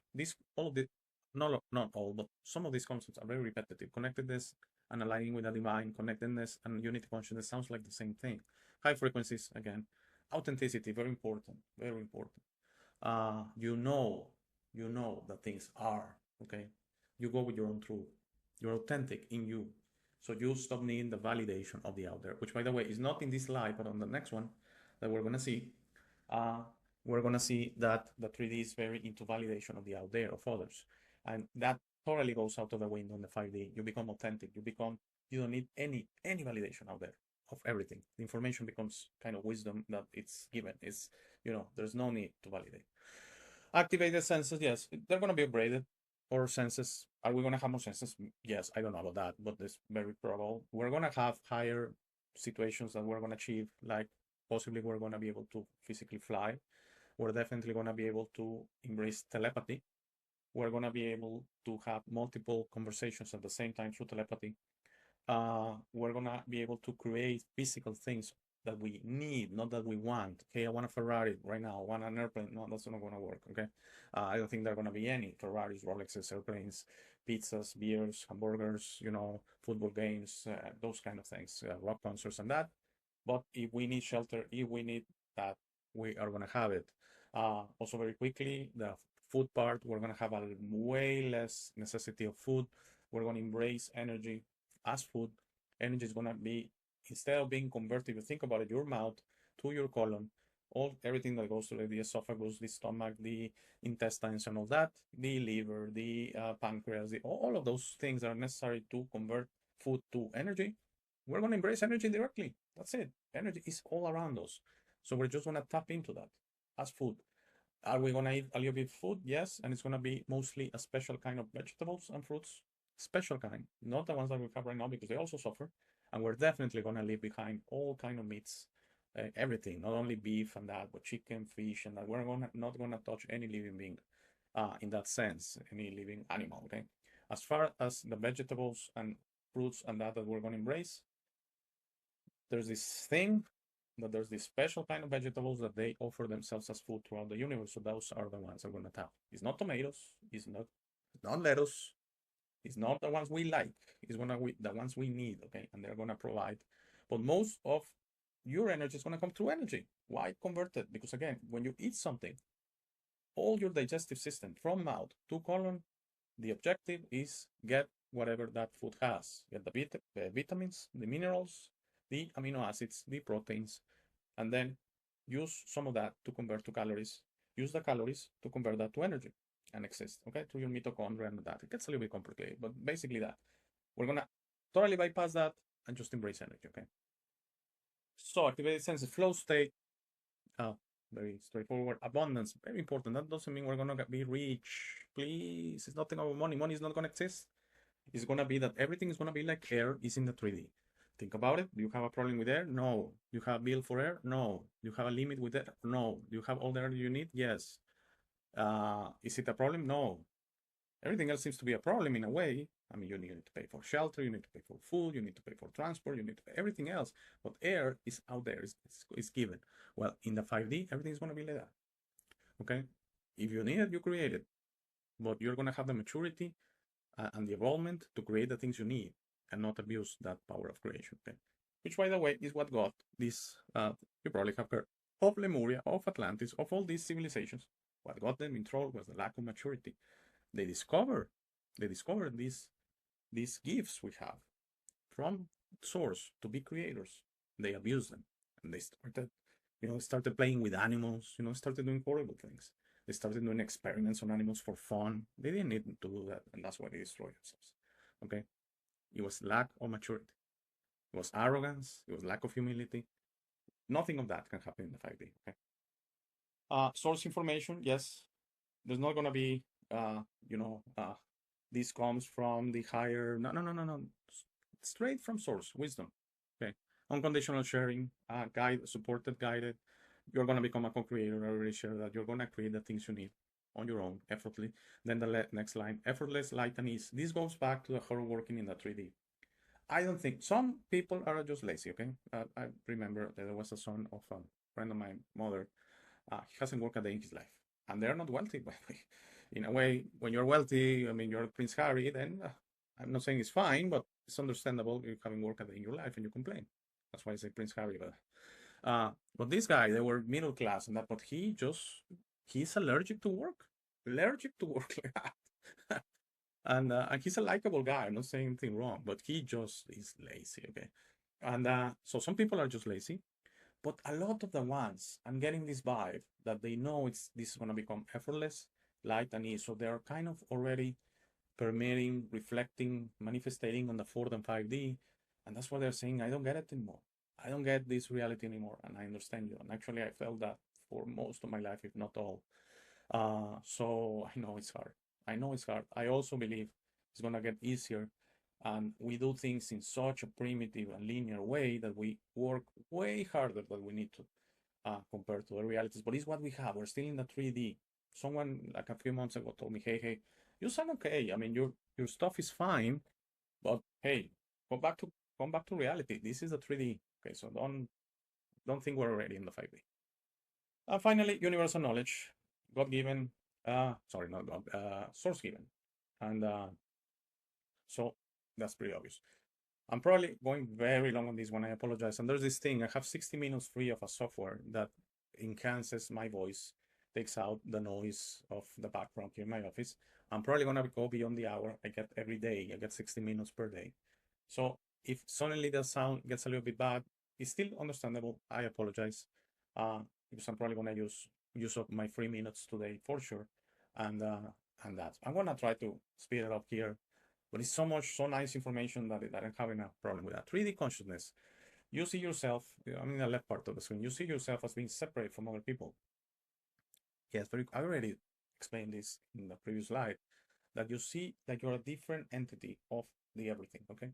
All of the, not all, but some of these concepts are very repetitive. Connectedness and aligning with the divine, connectedness and unity consciousness sounds like the same thing. High frequencies, again. Authenticity, very important, very important. You know that things are, okay? You go with your own truth. You're authentic in you. So you stop needing the validation of the out there, which by the way is not in this slide, but on the next one that uh, we're gonna see that the 3D is very into validation of the out there of others. And that totally goes out of the window in the 5D. You become authentic. You don't need any validation out there of everything. The information becomes kind of wisdom that it's given. There's no need to validate. Activate the senses, yes, they're going to be upgraded. Or senses, are we going to have more senses? Yes, I don't know about that, but it's very probable. We're going to have higher situations that we're going to achieve, like possibly we're going to be able to physically fly. We're definitely going to be able to embrace telepathy. We're going to be able to have multiple conversations at the same time through telepathy. We're going to be able to create physical things that we need, not that we want. Okay, I want a Ferrari right now. I want an airplane. No, that's not going to work. Okay, I don't think there are going to be any Ferraris, Rolexes, airplanes, pizzas, beers, hamburgers, football games, those kind of things, rock concerts and that. But if we need shelter, if we need that we are going to have it. Also, very quickly, the food part, we're going to have a way less necessity of food. We're going to embrace energy as food. Energy is going to be, instead of being converted, you think about it, your mouth to your colon, everything that goes to the esophagus, the stomach, the intestines, and all that, the liver, the pancreas, all of those things that are necessary to convert food to energy. We're going to embrace energy directly. That's it. Energy is all around us. So we're just going to tap into that as food. Are we going to eat a little bit of food? Yes. And it's going to be mostly a special kind of vegetables and fruits. Special kind, not the ones that we have right now because they also suffer. And we're definitely going to leave behind all kind of meats, everything, not only beef and that, but chicken, fish, and that. We're not going to touch any living being in that sense, any living animal, okay? As far as the vegetables and fruits and that we're going to embrace, there's this thing that there's this special kind of vegetables that they offer themselves as food throughout the universe. So those are the ones I'm going to tap. It's not tomatoes. It's not lettuce. It's not the ones we like. It's the ones we need. Okay, and they're going to provide. But most of your energy is going to come through energy. Why convert it? Because again, when you eat something, all your digestive system from mouth to colon, the objective is get whatever that food has. Get the vitamins, the minerals, the amino acids, the proteins, and then use some of that to convert to calories. Use the calories to convert that to energy and exist, okay, through your mitochondria and that. It gets a little bit complicated, but basically that. We're gonna totally bypass that and just embrace energy, okay? So activated senses, flow state, very straightforward. Abundance, very important. That doesn't mean we're gonna be rich. Please, it's nothing about money. Money is not gonna exist. It's gonna be that everything is gonna be like air is in the 3D. Think about it. Do you have a problem with air? No. Do you have a bill for air? No. Do you have a limit with air? No. Do you have all the air you need? Yes. Is it a problem? No. Everything else seems to be a problem in a way. I mean, you need to pay for shelter, you need to pay for food, you need to pay for transport, you need to pay everything else. But air is out there, it's given. Well, in the 5D, everything is going to be like that. Okay? If you need it, you create it. But you're going to have the maturity and the involvement to create the things you need and not abuse that power of creation. Okay? Which, by the way, is what got this, you probably have heard, of Lemuria, of Atlantis, of all these civilizations. What got them in trouble was the lack of maturity. They discovered these gifts we have from source to be creators. They abused them, and they started playing with animals. Started doing horrible things. They started doing experiments on animals for fun. They didn't need to do that, and that's why they destroyed themselves. Okay, it was lack of maturity. It was arrogance. It was lack of humility. Nothing of that can happen in the 5D. Okay. Source information, yes. There's not gonna be this comes from the higher. No. Straight from source, wisdom. Okay. Unconditional sharing, supported, guided. You're gonna become a co-creator. I already shared that. You're gonna create the things you need on your own, effortlessly. Then the next line, effortless, light, and ease. This goes back to the whole working in the 3D. I don't think some people are just lazy. Okay. I remember there was a son of a friend of my mother. He hasn't worked a day in his life, and they're not wealthy, by the way. In a way, when you're wealthy, I mean, you're Prince Harry, then I'm not saying it's fine, but it's understandable you haven't worked a day in your life and you complain. That's why I say Prince Harry. But this guy, they were middle class and that, but he's allergic to work like that. And he's a likable guy. I'm not saying anything wrong, but he just is lazy. Okay. And so some people are just lazy. But a lot of the ones, I'm getting this vibe that they know this is going to become effortless, light, and easy. So they're kind of already permeating, reflecting, manifesting on the 4th and 5D. And that's why they're saying, I don't get it anymore. I don't get this reality anymore. And I understand you. And actually, I felt that for most of my life, if not all. So I know it's hard. I also believe it's going to get easier. And we do things in such a primitive and linear way that we work way harder than we need to compared to the realities. But it's what we have. We're still in the 3D. Someone like a few months ago told me, hey, you sound okay. I mean, your stuff is fine, but hey, come back to reality. This is the 3D. Okay, so don't think we're already in the 5D. Finally, universal knowledge, God-given. Sorry, not God. Source-given, and so that's pretty obvious. I'm probably going very long on this one. I apologize. And there's this thing. I have 60 minutes free of a software that enhances my voice, takes out the noise of the background here in my office. I'm probably gonna go beyond the hour I get every day. I get 60 minutes per day. So if suddenly the sound gets a little bit bad, it's still understandable. I apologize. Because I'm probably gonna use up my 3 minutes today for sure. And that I'm gonna try to speed it up here. But it's so nice information that I'm having a problem with that. 3D consciousness. You see yourself, I'm in the left part of the screen, you see yourself as being separate from other people. Yes, I already explained this in the previous slide, that you see that you're a different entity of the everything, okay?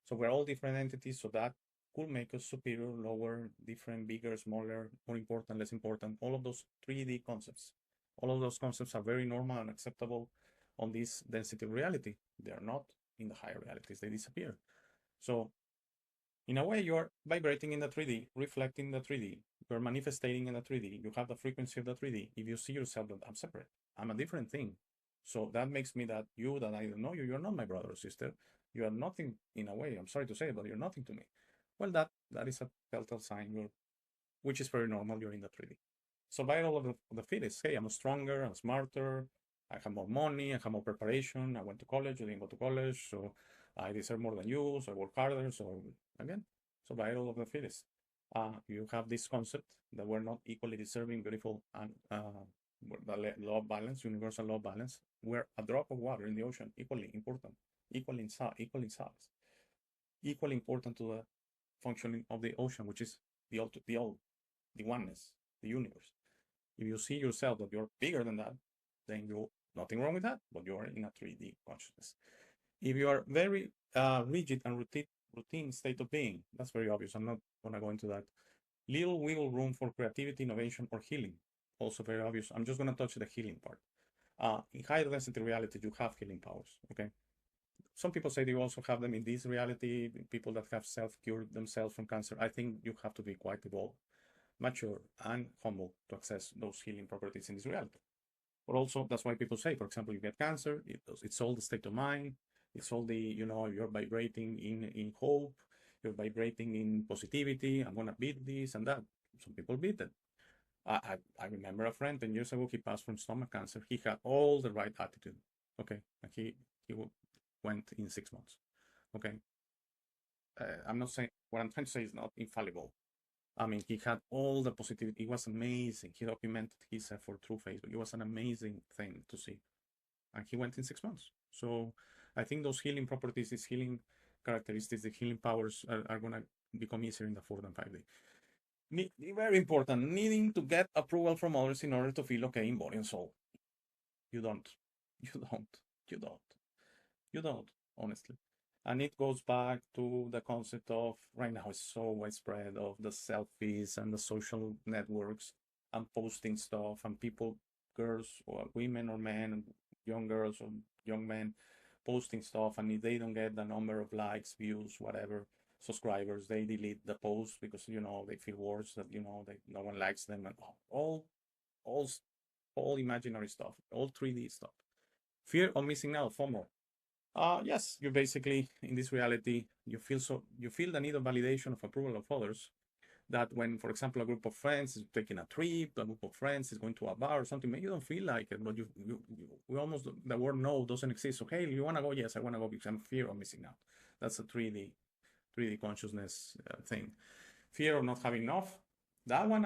So we're all different entities, so that could make us superior, lower, different, bigger, smaller, more important, less important, all of those 3D concepts. All of those concepts are very normal and acceptable on this density reality. They are not in the higher realities, they disappear. So in a way, you're vibrating in the 3D, reflecting the 3D, you're manifesting in the 3D, you have the frequency of the 3D. If you see yourself that I'm separate, I'm a different thing. So that makes me that I don't know you, you're not my brother or sister. You are nothing in a way. I'm sorry to say, but you're nothing to me. Well, that is a telltale sign, which is very normal. You're in the 3D. So by all of the fittest, hey, I'm stronger, I'm smarter, I have more money, I have more preparation, I went to college, you didn't go to college, so I deserve more than you, so I work harder. So again, survival of the fittest. You have this concept that we're not equally deserving, beautiful, and the law of balance, universal law of balance. We're a drop of water in the ocean, equally important, equally in size, equally important to the functioning of the ocean, which is the oneness, the universe. If you see yourself that you're bigger than that, then you nothing wrong with that, but you are in a 3D consciousness. If you are very rigid and routine state of being, that's very obvious. I'm not going to go into that. Little wiggle room for creativity, innovation, or healing. Also very obvious. I'm just going to touch the healing part. In high density reality, you have healing powers. Okay. Some people say they also have them in this reality. People that have self-cured themselves from cancer. I think you have to be quite evolved, mature, and humble to access those healing properties in this reality. But also, that's why people say, for example, you get cancer, it's all the state of mind, it's all the, you're vibrating in hope, you're vibrating in positivity, I'm gonna beat this and that. Some people beat it. I remember a friend 10 years ago, he passed from stomach cancer. He had all the right attitude, okay? And he went in 6 months, okay? I'm not saying, what I'm trying to say is not infallible. I mean, he had all the positivity. It was amazing. He documented his effort through Facebook. It was an amazing thing to see. And he went in 6 months. So I think those healing properties, these healing characteristics, the healing powers are going to become easier in the 4th and 5D. Very important, needing to get approval from others in order to feel okay in body and soul. You don't. You don't. You don't. You don't, honestly. And it goes back to the concept of, right now it's so widespread, of the selfies and the social networks and posting stuff, and people, girls or women or men, young girls or young men, posting stuff, and if they don't get the number of likes, views, whatever, subscribers, they delete the post because they feel worse that no one likes them, and all imaginary stuff, all 3D stuff. Fear of missing out, FOMO. Yes, you're basically in this reality, you feel the need of validation, of approval of others. That when, for example, a group of friends is taking a trip, a group of friends is going to a bar or something, maybe you don't feel like it, but we almost, the word no doesn't exist. So, hey, you want to go? Yes, I want to go because I'm fear of missing out. That's a 3D consciousness thing. Fear of not having enough. That one,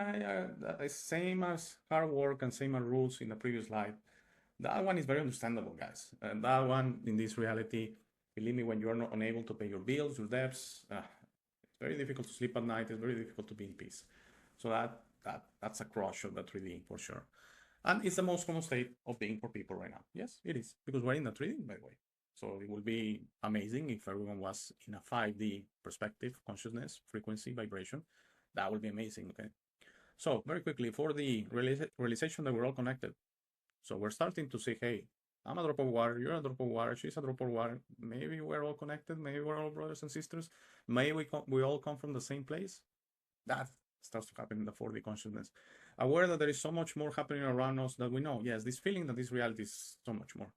same as hard work and same as rules in the previous slide. That one is very understandable, guys. And that one, in this reality, believe me, when you're not unable to pay your bills, your debts, it's very difficult to sleep at night. It's very difficult to be in peace. So that's a crush of the 3D for sure. And it's the most common state of being for people right now. Yes, it is, because we're in the 3D, by the way. So it would be amazing if everyone was in a 5D perspective, consciousness, frequency, vibration. That would be amazing, okay? So very quickly, for the realization that we're all connected. So we're starting to say, hey, I'm a drop of water, you're a drop of water, she's a drop of water. Maybe we're all connected, maybe we're all brothers and sisters. Maybe we all come from the same place. That starts to happen in the 4D consciousness. Aware that there is so much more happening around us that we know, yes, this feeling that this reality is so much more.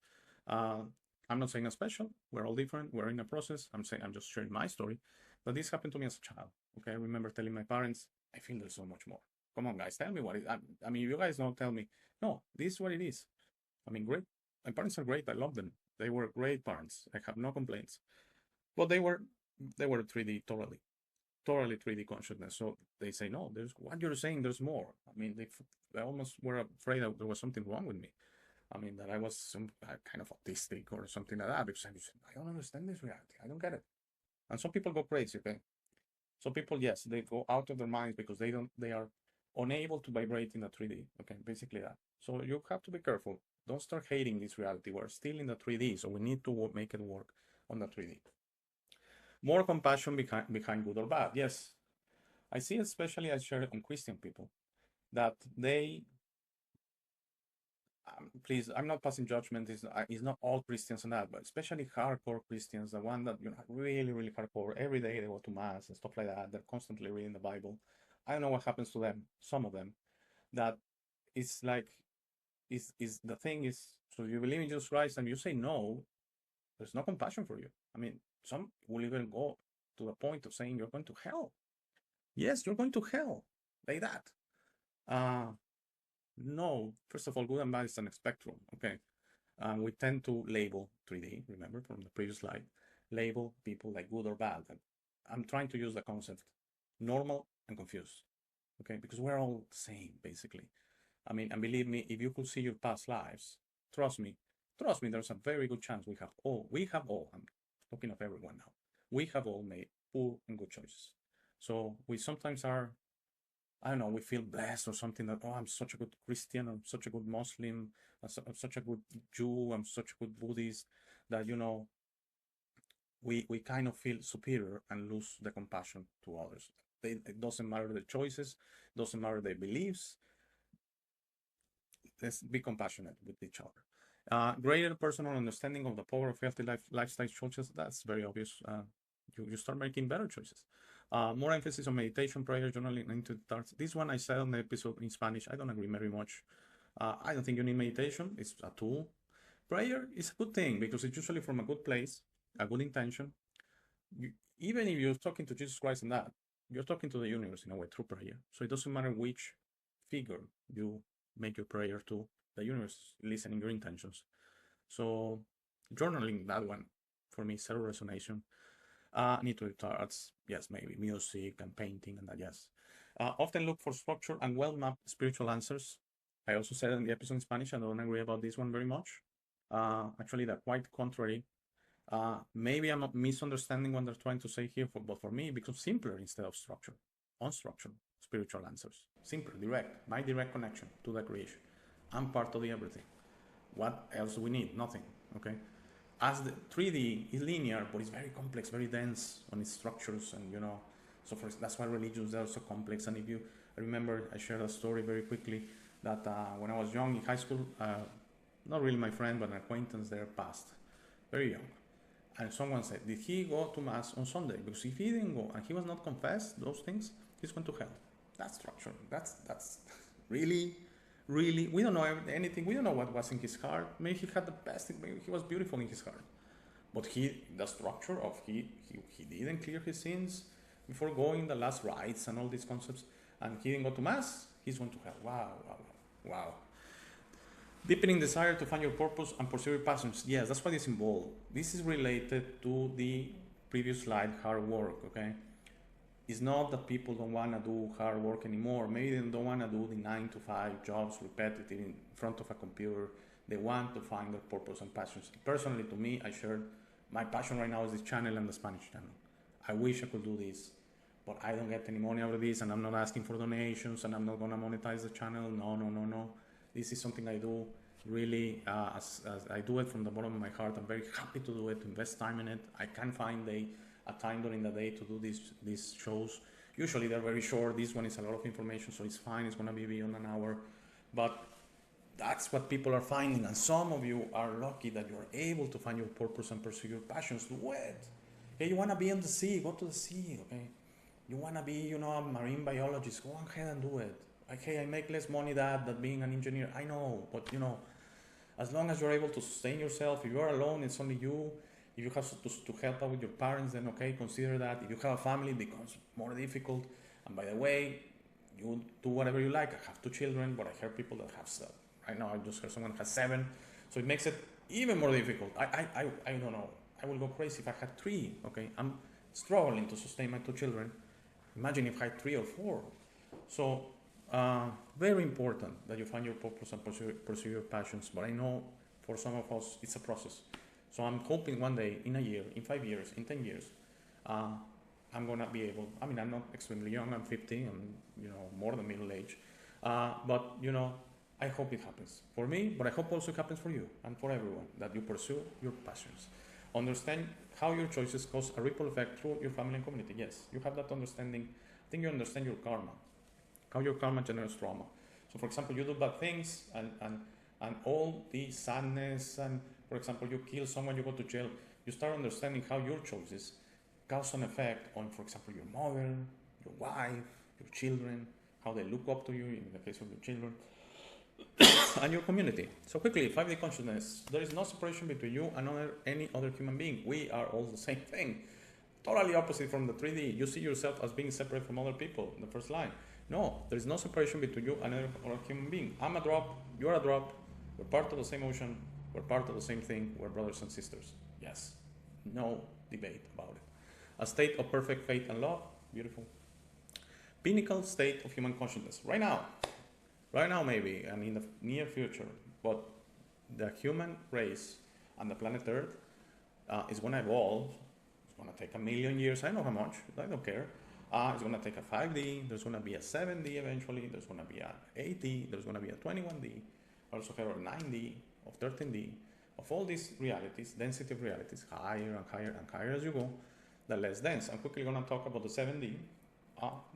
I'm not saying I'm special, we're all different, we're in a process. I'm just sharing my story, but this happened to me as a child. Okay, I remember telling my parents, I feel there's so much more. Come on, guys, tell me what it. I mean, you guys don't tell me. No, this is what it is. I mean, great. My parents are great. I love them. They were great parents. I have no complaints. But they were 3D totally 3D consciousness. So they say no. There's what you're saying. There's more. I mean, they almost were afraid that there was something wrong with me. I mean, that I was some kind of autistic or something like that, because I don't understand this reality. I don't get it. And some people go crazy. Okay, some people, yes, they go out of their minds because they are unable to vibrate in the 3D. Okay, basically that. So you have to be careful. Don't start hating this reality. We're still in the 3D, so we need to make it work on the 3D. More compassion behind good or bad. Yes, I see, especially I share it on Christian people, that they, please, I'm not passing judgment. It's not all Christians and that, but especially hardcore Christians, the one that, really, really hardcore. Every day they go to mass and stuff like that. They're constantly reading the Bible. I don't know what happens to them. Some of them, that it's like, is the thing is, so you believe in Jesus Christ and you say no, there's no compassion for you. I mean, some will even go to the point of saying you're going to hell. Yes, you're going to hell, like that. No, first of all, good and bad is on a spectrum. Okay, we tend to label 3D. Remember from the previous slide, label people like good or bad. And I'm trying to use the concept normal and confused. Okay, because we're all the same basically. I mean, and believe me, if you could see your past lives, trust me, there's a very good chance we have all, I'm talking of everyone now, we have all made poor and good choices. So we sometimes are, I don't know, we feel blessed or something that, oh, I'm such a good Christian, I'm such a good Muslim, I'm such a good Jew, I'm such a good Buddhist, that, we kind of feel superior and lose the compassion to others. It doesn't matter the choices, doesn't matter their beliefs. Let's be compassionate with each other. Greater personal understanding of the power of healthy lifestyle choices. That's very obvious. You start making better choices. More emphasis on meditation, prayer, journaling, into the start. This one I said on the episode in Spanish. I don't agree very much. I don't think you need meditation. It's a tool. Prayer is a good thing because it's usually from a good place, a good intention. Even if you're talking to Jesus Christ and that, you're talking to the universe in a way through prayer. So it doesn't matter which figure you make your prayer to, the universe listening your intentions. So journaling, that one for me, zero resonation. Need to arts, yes, maybe music and painting and that, yes. Often look for structure and well-mapped spiritual answers. I also said in the episode in Spanish, I don't agree about this one very much. Actually, they're quite contrary. Maybe I'm misunderstanding what they're trying to say here, but for me, it becomes simpler instead of structure, unstructured spiritual answers. Simple, direct, my direct connection to the creation. I'm part of the everything. What else do we need? Nothing, okay? As the 3D is linear, but it's very complex, very dense on its structures, and so that's why religions are so complex. And if you remember, I shared a story very quickly that when I was young in high school, not really my friend, but an acquaintance there passed, very young. And someone said, did he go to mass on Sunday? Because if he didn't go and he was not confessed those things, he's going to hell. That's structure. That's really, really, we don't know anything. We don't know what was in his heart. Maybe he had the best, maybe he was beautiful in his heart. But the structure of he didn't clear his sins before going the last rites and all these concepts, and he didn't go to mass, he's going to hell. Wow. Deepening desire to find your purpose and pursue your passions. Yes, that's what is involved. This is related to the previous slide, hard work, okay? It's not that people don't want to do hard work anymore. Maybe they don't want to do the 9-to-5 jobs, repetitive in front of a computer. They want to find their purpose and passions. Personally, to me, I shared my passion right now is this channel and the Spanish channel. I wish I could do this, but I don't get any money out of this, and I'm not asking for donations, and I'm not going to monetize the channel. No. This is something I do really, as I do it from the bottom of my heart. I'm very happy to do it, to invest time in it. I can find a time during the day to do these shows. Usually they're very short. This one is a lot of information, so it's fine. It's going to be beyond an hour. But that's what people are finding. And some of you are lucky that you're able to find your purpose and pursue your passions. Do it. Hey, you want to be on the sea? Go to the sea, okay? You want to be, a marine biologist? Go ahead and do it. Like, hey, I make less money than being an engineer. I know, but as long as you're able to sustain yourself, if you're alone, it's only you. If you have to help out with your parents, then okay, consider that. If you have a family, it becomes more difficult. And by the way, you do whatever you like. I have 2 children, but I hear people that have stuff. Right now, I just heard someone has 7, so it makes it even more difficult. I don't know. I will go crazy if I had 3. Okay, I'm struggling to sustain my 2 children. Imagine if I had 3 or 4. So very important that you find your purpose and pursue your passions. But I know for some of us it's a process. So I'm hoping one day, in a year, in 5 years, in 10 years, I'm gonna be able. I mean, I'm not extremely young. I'm 50. I'm more than middle age. But I hope it happens for me. But I hope also it happens for you and for everyone, that you pursue your passions. Understand how your choices cause a ripple effect through your family and community. Yes, you have that understanding. I think you understand your karma, how your karma generates trauma. So, for example, you do bad things, and all the sadness, and for example, you kill someone, you go to jail. You start understanding how your choices cause an effect on, for example, your mother, your wife, your children, how they look up to you in the case of your children, and your community. So quickly, 5D consciousness. There is no separation between you and any other human being. We are all the same thing. Totally opposite from the 3D. You see yourself as being separate from other people in the first line. No, there is no separation between you and another human being. I'm a drop, you're a drop, we're part of the same ocean, we're part of the same thing, we're brothers and sisters. Yes, no debate about it. A state of perfect faith and love, beautiful. Pinnacle state of human consciousness. Right now maybe, and in the near future, but the human race and the planet Earth is going to evolve. It's going to take 1 million years. I don't know how much. I don't care. It's going to take a 5D. There's going to be a 7D eventually. There's going to be an 8D. There's going to be a 21D. Also have a 9D, of 13D, of all these realities, density of realities, higher and higher and higher as you go, the less dense. I'm quickly going to talk about the 7D.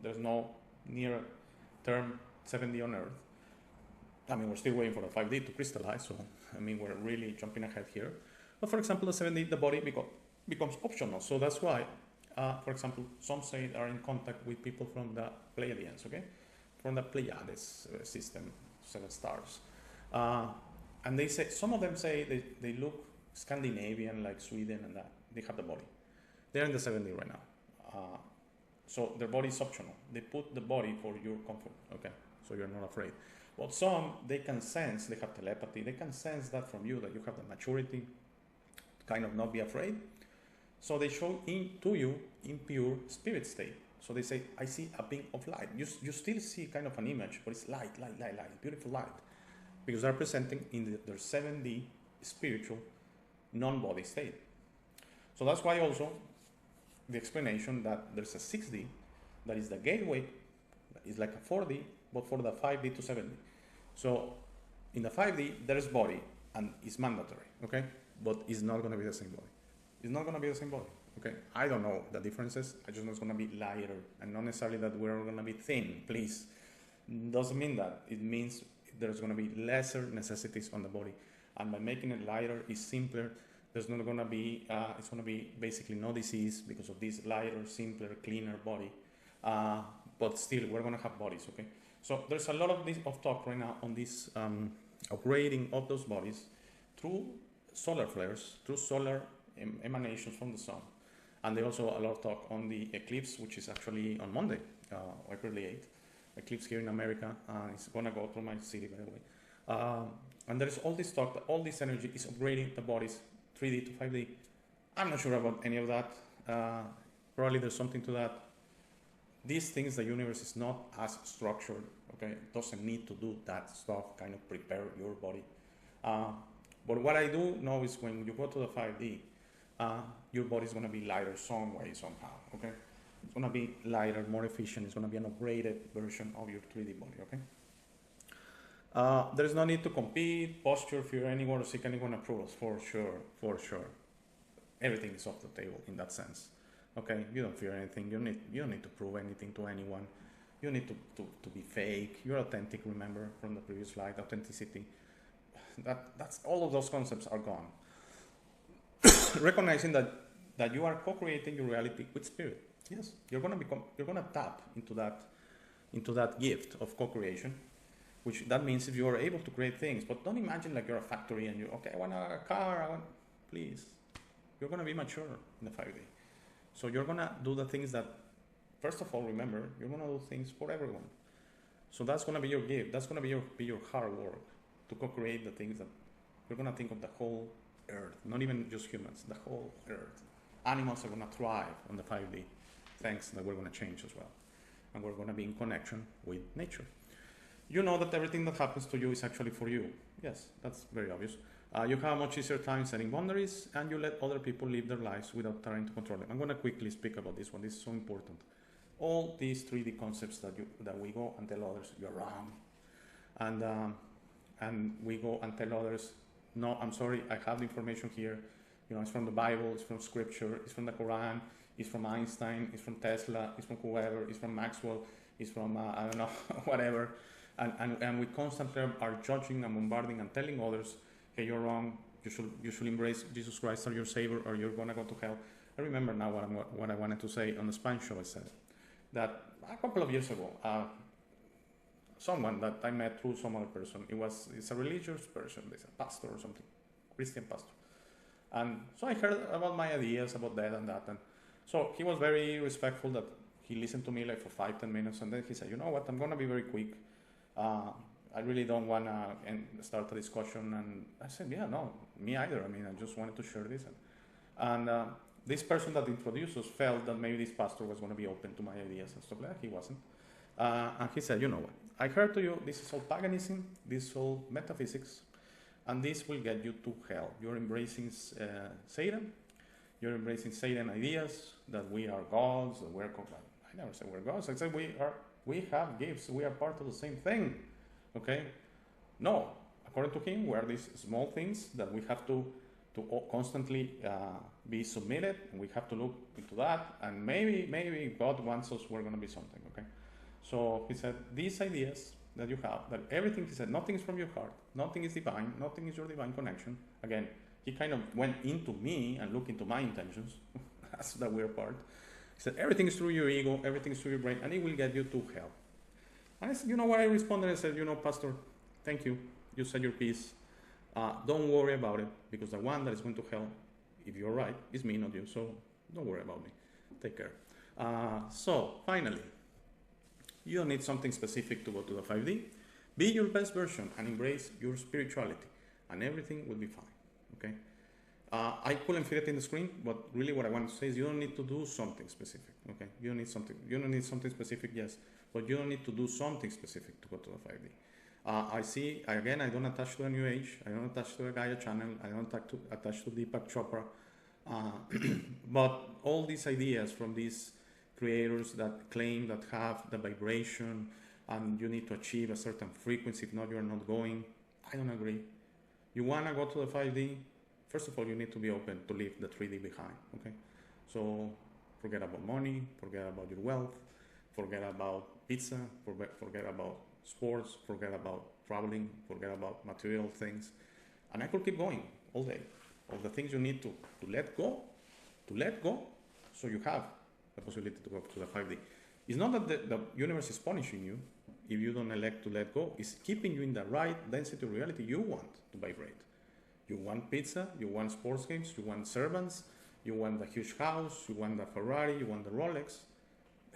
There's no near term 7D on Earth. I mean, we're still waiting for the 5D to crystallize, so I mean, we're really jumping ahead here. But for example, the 7D, the body becomes optional. So that's why, for example, some say they are in contact with people from the Pleiadians, okay? From the Pleiades system, 7 stars. And they say, some of them say they look Scandinavian, like Sweden and that. They have the body. They're in the 7D right now. So their body is optional. They put the body for your comfort, okay? So you're not afraid. But some, they can sense, they have telepathy, they can sense that from you, that you have the maturity to kind of not be afraid. So they show to you in pure spirit state. So they say, I see a beam of light. You still see kind of an image, but it's light, beautiful light. Because they're presenting in their 7D spiritual non-body state. So that's why also the explanation that there's a 6D that is the gateway, that is like a 4D, but for the 5D to 7D. So in the 5D, there is body, and it's mandatory, okay? But it's not going to be the same body. It's not going to be the same body, okay? I don't know the differences. I just know it's going to be lighter, and not necessarily that we're going to be thin, please. Doesn't mean that. It means there's going to be lesser necessities on the body. And by making it lighter, it's simpler. There's not going to be, it's going to be basically no disease because of this lighter, simpler, cleaner body. But still, we're going to have bodies, okay? So there's a lot of talk right now on this upgrading of those bodies through solar flares, through solar emanations from the sun. And there's also a lot of talk on the eclipse, which is actually on Monday, April 8th. Eclipse here in America. It's going to go through my city, by the way. And there's all this talk that all this energy is upgrading the bodies 3D to 5D. I'm not sure about any of that. Probably there's something to that. These things, the universe is not as structured, okay? It doesn't need to do that stuff, kind of prepare your body. But what I do know is when you go to the 5D, your body is going to be lighter some way, somehow, okay? It's going to be lighter, more efficient. It's going to be an upgraded version of your 3D body, okay? There's no need to compete, posture, fear anyone, or seek anyone approvals, for sure. Everything is off the table in that sense. Okay, you don't fear anything. You don't need to prove anything to anyone. You need to be fake. You're authentic. Remember from the previous slide, authenticity. That's all of those concepts are gone. Recognizing that you are co-creating your reality with spirit. Yes, you're gonna tap into that gift of co-creation, which that means if you are able to create things. But don't imagine like you're a factory and I want a car. Please, you're gonna be mature in the 5D. So you're going to do the things that, first of all, remember, you're going to do things for everyone. So that's going to be your gift. That's going to be your hard work to co-create the things that you're going to think of the whole earth, not even just humans, the whole earth. Animals are going to thrive on the 5D, thanks that we're going to change as well. And we're going to be in connection with nature. You know that everything that happens to you is actually for you. Yes, that's very obvious. You have a much easier time setting boundaries, and you let other people live their lives without trying to control them. I'm going to quickly speak about this one. This is so important. All these 3D concepts that we go and tell others you're wrong, and we go and tell others, no, I'm sorry, I have the information here. You know, it's from the Bible, it's from Scripture, it's from the Quran, it's from Einstein, it's from Tesla, it's from whoever, it's from Maxwell, it's from I don't know, whatever. And we constantly are judging and bombarding and telling others, hey, you're wrong. You should embrace Jesus Christ as your Savior, or you're gonna go to hell. I remember now what I wanted to say on the Spanish show. I said that a couple of years ago, someone that I met through some other person. It's a religious person. It's a pastor or something, Christian pastor. And so I heard about my ideas about that and that. And so he was very respectful that he listened to me like for 5-10 minutes. And then he said, you know what, I'm going to be very quick. I really don't want to start a discussion. And I said, yeah, no, me either. I mean, I just wanted to share this. And this person that introduced us felt that maybe this pastor was going to be open to my ideas and stuff like that. He wasn't. And he said, you know what, I heard to you, this is all paganism, this is all metaphysics, and this will get you to hell. You're embracing Satan. You're embracing Satan ideas that we are gods, that we're I never said we're gods. I said we have gifts. We are part of the same thing. Okay? No. According to him, we are these small things that we have to constantly be submitted, and we have to look into that. And maybe God wants us, we're going to be something. Okay? So he said, these ideas that you have, that everything, he said, nothing is from your heart, nothing is divine, nothing is your divine connection. Again, he kind of went into me and looked into my intentions. That's the weird part. He said, everything is through your ego, everything is through your brain, and it will get you to hell. And I said, you know what? I responded, I said, you know, Pastor, thank you. You said your piece. Don't worry about it, because the one that is going to hell, if you're right, is me, not you. So don't worry about me. Take care. So finally, you don't need something specific to go to the 5D. Be your best version and embrace your spirituality, and everything will be fine. Okay? I couldn't fit it in the screen, but really what I want to say is you don't need to do something specific. Okay? You don't need something specific, yes, but you don't need to do something specific to go to the 5D. I see, again, I don't attach to a New Age. I don't attach to a Gaia channel. I don't attach to Deepak Chopra. But all these ideas from these creators that claim that have the vibration and you need to achieve a certain frequency, if not, you're not going. I don't agree. You want to go to the 5D, first of all, you need to be open to leave the 3D behind, okay? So forget about money, forget about your wealth, forget about pizza, forget about sports, forget about traveling, forget about material things. And I could keep going all day. All the things you need to let go, so you have the possibility to go to the 5D. It's not that the universe is punishing you if you don't elect to let go. It's keeping you in the right density of reality you want to vibrate. You want pizza, you want sports games, you want servants, you want the huge house, you want the Ferrari, you want the Rolex,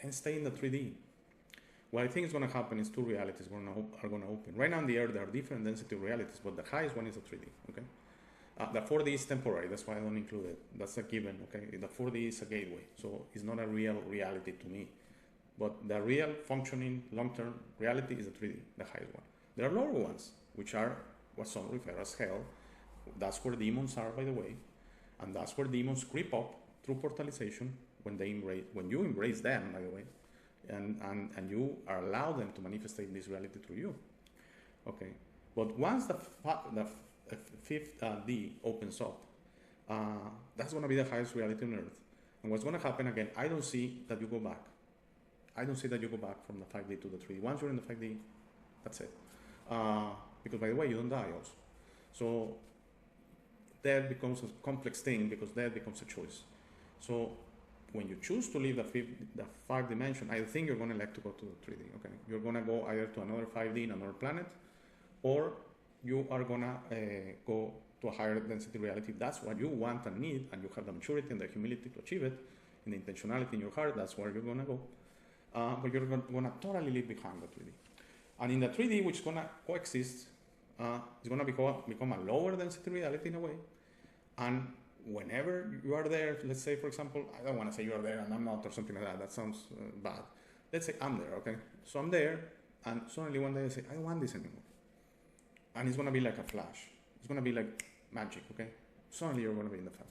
then stay in the 3D. What I think is going to happen is two realities are going to open. Right now on the earth, there are different density of realities, but the highest one is the 3D, okay? The 4D is temporary, that's why I don't include it. That's a given, okay? The 4D is a gateway, so it's not a real reality to me. But the real functioning long-term reality is the 3D, the highest one. There are lower ones, which are what some refer as hell. That's where demons are, by the way. And that's where demons creep up through portalization when you embrace them, by the way. And you are allowed them to manifest this reality through you. Okay. But once the fifth D opens up, that's going to be the highest reality on earth. And what's going to happen again, I don't see that you go back. I don't see that you go back from the 5D to the 3D. Once you're in the 5D, that's it. Because by the way, you don't die also. So death becomes a complex thing because death becomes a choice. So when you choose to leave the 5 dimension, I think you're going to elect to go to the 3D. Okay, you're going to go either to another 5D in another planet, or you are going to go to a higher density reality. If that's what you want and need, and you have the maturity and the humility to achieve it, and the intentionality in your heart, that's where you're going to go. But you're going to totally leave behind the 3D. And in the 3D, which is going to coexist, it's going to become a lower density reality in a way. And whenever you are there, let's say, for example, I don't want to say you are there and I'm not or something like that. That sounds bad. Let's say I'm there, okay? So I'm there, and suddenly one day I say, I don't want this anymore. And it's going to be like a flash. It's going to be like magic, okay? Suddenly you're going to be in the family.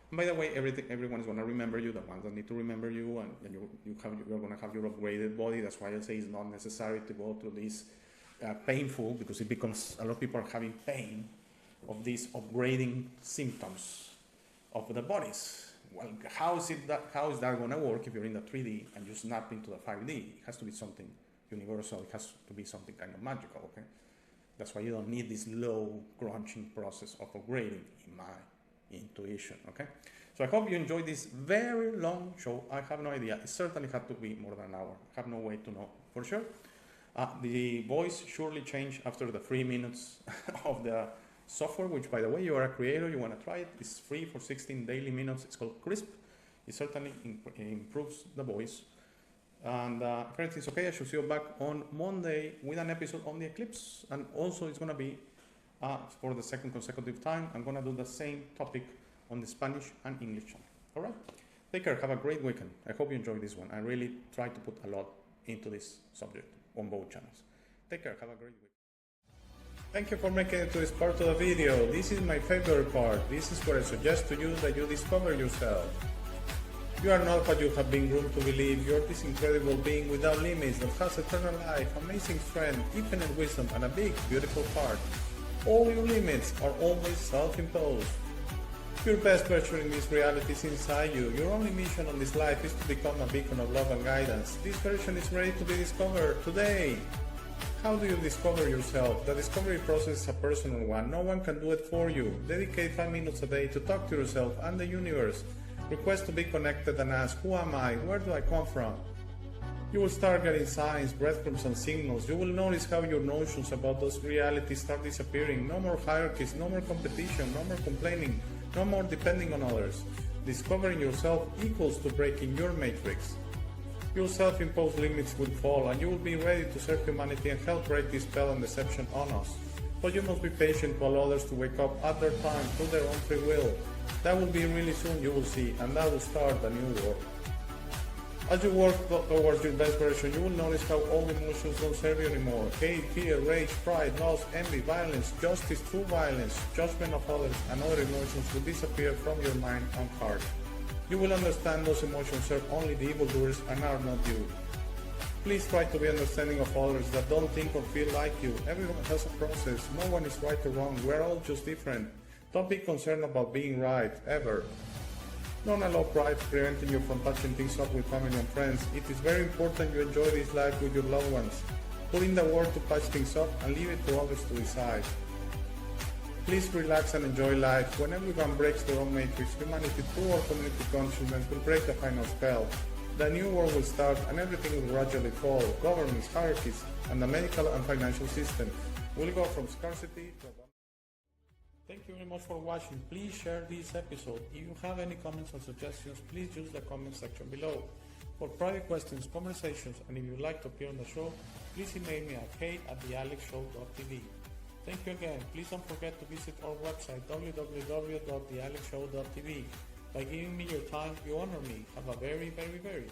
And by the way, everyone is going to remember you, the ones that need to remember you, and you're going to have your upgraded body. That's why I say it's not necessary to go through this painful, because it becomes, a lot of people are having pain of these upgrading symptoms of the bodies. Well, how is that going to work if you're in the 3D and you snap into the 5D? It has to be something universal. It has to be something kind of magical, okay? That's why you don't need this low crunching process of upgrading, in my intuition, okay? So I hope you enjoyed this very long show. I have no idea. It certainly had to be more than an hour. I have no way to know for sure. The voice surely changed after the 3 minutes of the software, which, by the way, you are a creator, you want to try it. It's free for 16 daily minutes. It's called Crisp. It certainly improves the voice. And if everything's okay, I should see you back on Monday with an episode on the eclipse. And also, it's going to be for the second consecutive time, I'm going to do the same topic on the Spanish and English channel. All right? Take care. Have a great weekend. I hope you enjoyed this one. I really try to put a lot into this subject on both channels. Take care. Have a great week. Thank you for making it to this part of the video. This is my favorite part. This is where I suggest to you that you discover yourself. You are not what you have been groomed to believe. You are this incredible being without limits that has eternal life, amazing strength, infinite wisdom, and a big, beautiful heart. All your limits are always self-imposed. Your best version in this reality is inside you. Your only mission on this life is to become a beacon of love and guidance. This version is ready to be discovered today. How do you discover yourself? The discovery process is a personal one. No one can do it for you. Dedicate 5 minutes a day to talk to yourself and the universe. Request to be connected and ask, who am I? Where do I come from? You will start getting signs, breadcrumbs, and signals. You will notice how your notions about those realities start disappearing. No more hierarchies, no more competition, no more complaining, no more depending on others. Discovering yourself equals to breaking your matrix. Your self-imposed limits will fall, and you will be ready to serve humanity and help break this spell and deception on us. But you must be patient to allow others to wake up at their time through their own free will. That will be really soon, you will see, and that will start a new world. As you work towards your best version, you will notice how all emotions don't serve you anymore. Hate, fear, rage, pride, loss, envy, violence, justice, true violence, judgment of others, and other emotions will disappear from your mind and heart. You will understand those emotions serve only the evildoers and are not you. Please try to be understanding of others that don't think or feel like you. Everyone has a process. No one is right or wrong. We're all just different. Don't be concerned about being right, ever. Don't allow pride preventing you from touching things up with family and friends. It is very important you enjoy this life with your loved ones. Put in the work to patch things up and leave it to others to decide. Please relax and enjoy life. When everyone breaks their own matrix, humanity through our community consciousness will break the final spell. The new world will start and everything will gradually fall. Governments, hierarchies, and the medical and financial system will go from scarcity to abundance. Thank you very much for watching. Please share this episode. If you have any comments or suggestions, please use the comment section below. For private questions, conversations, and if you'd like to appear on the show, please email me at hey@thealexshow.tv. Thank you again. Please don't forget to visit our website www.thealexshow.tv. By giving me your time, you honor me. Have a very, very, very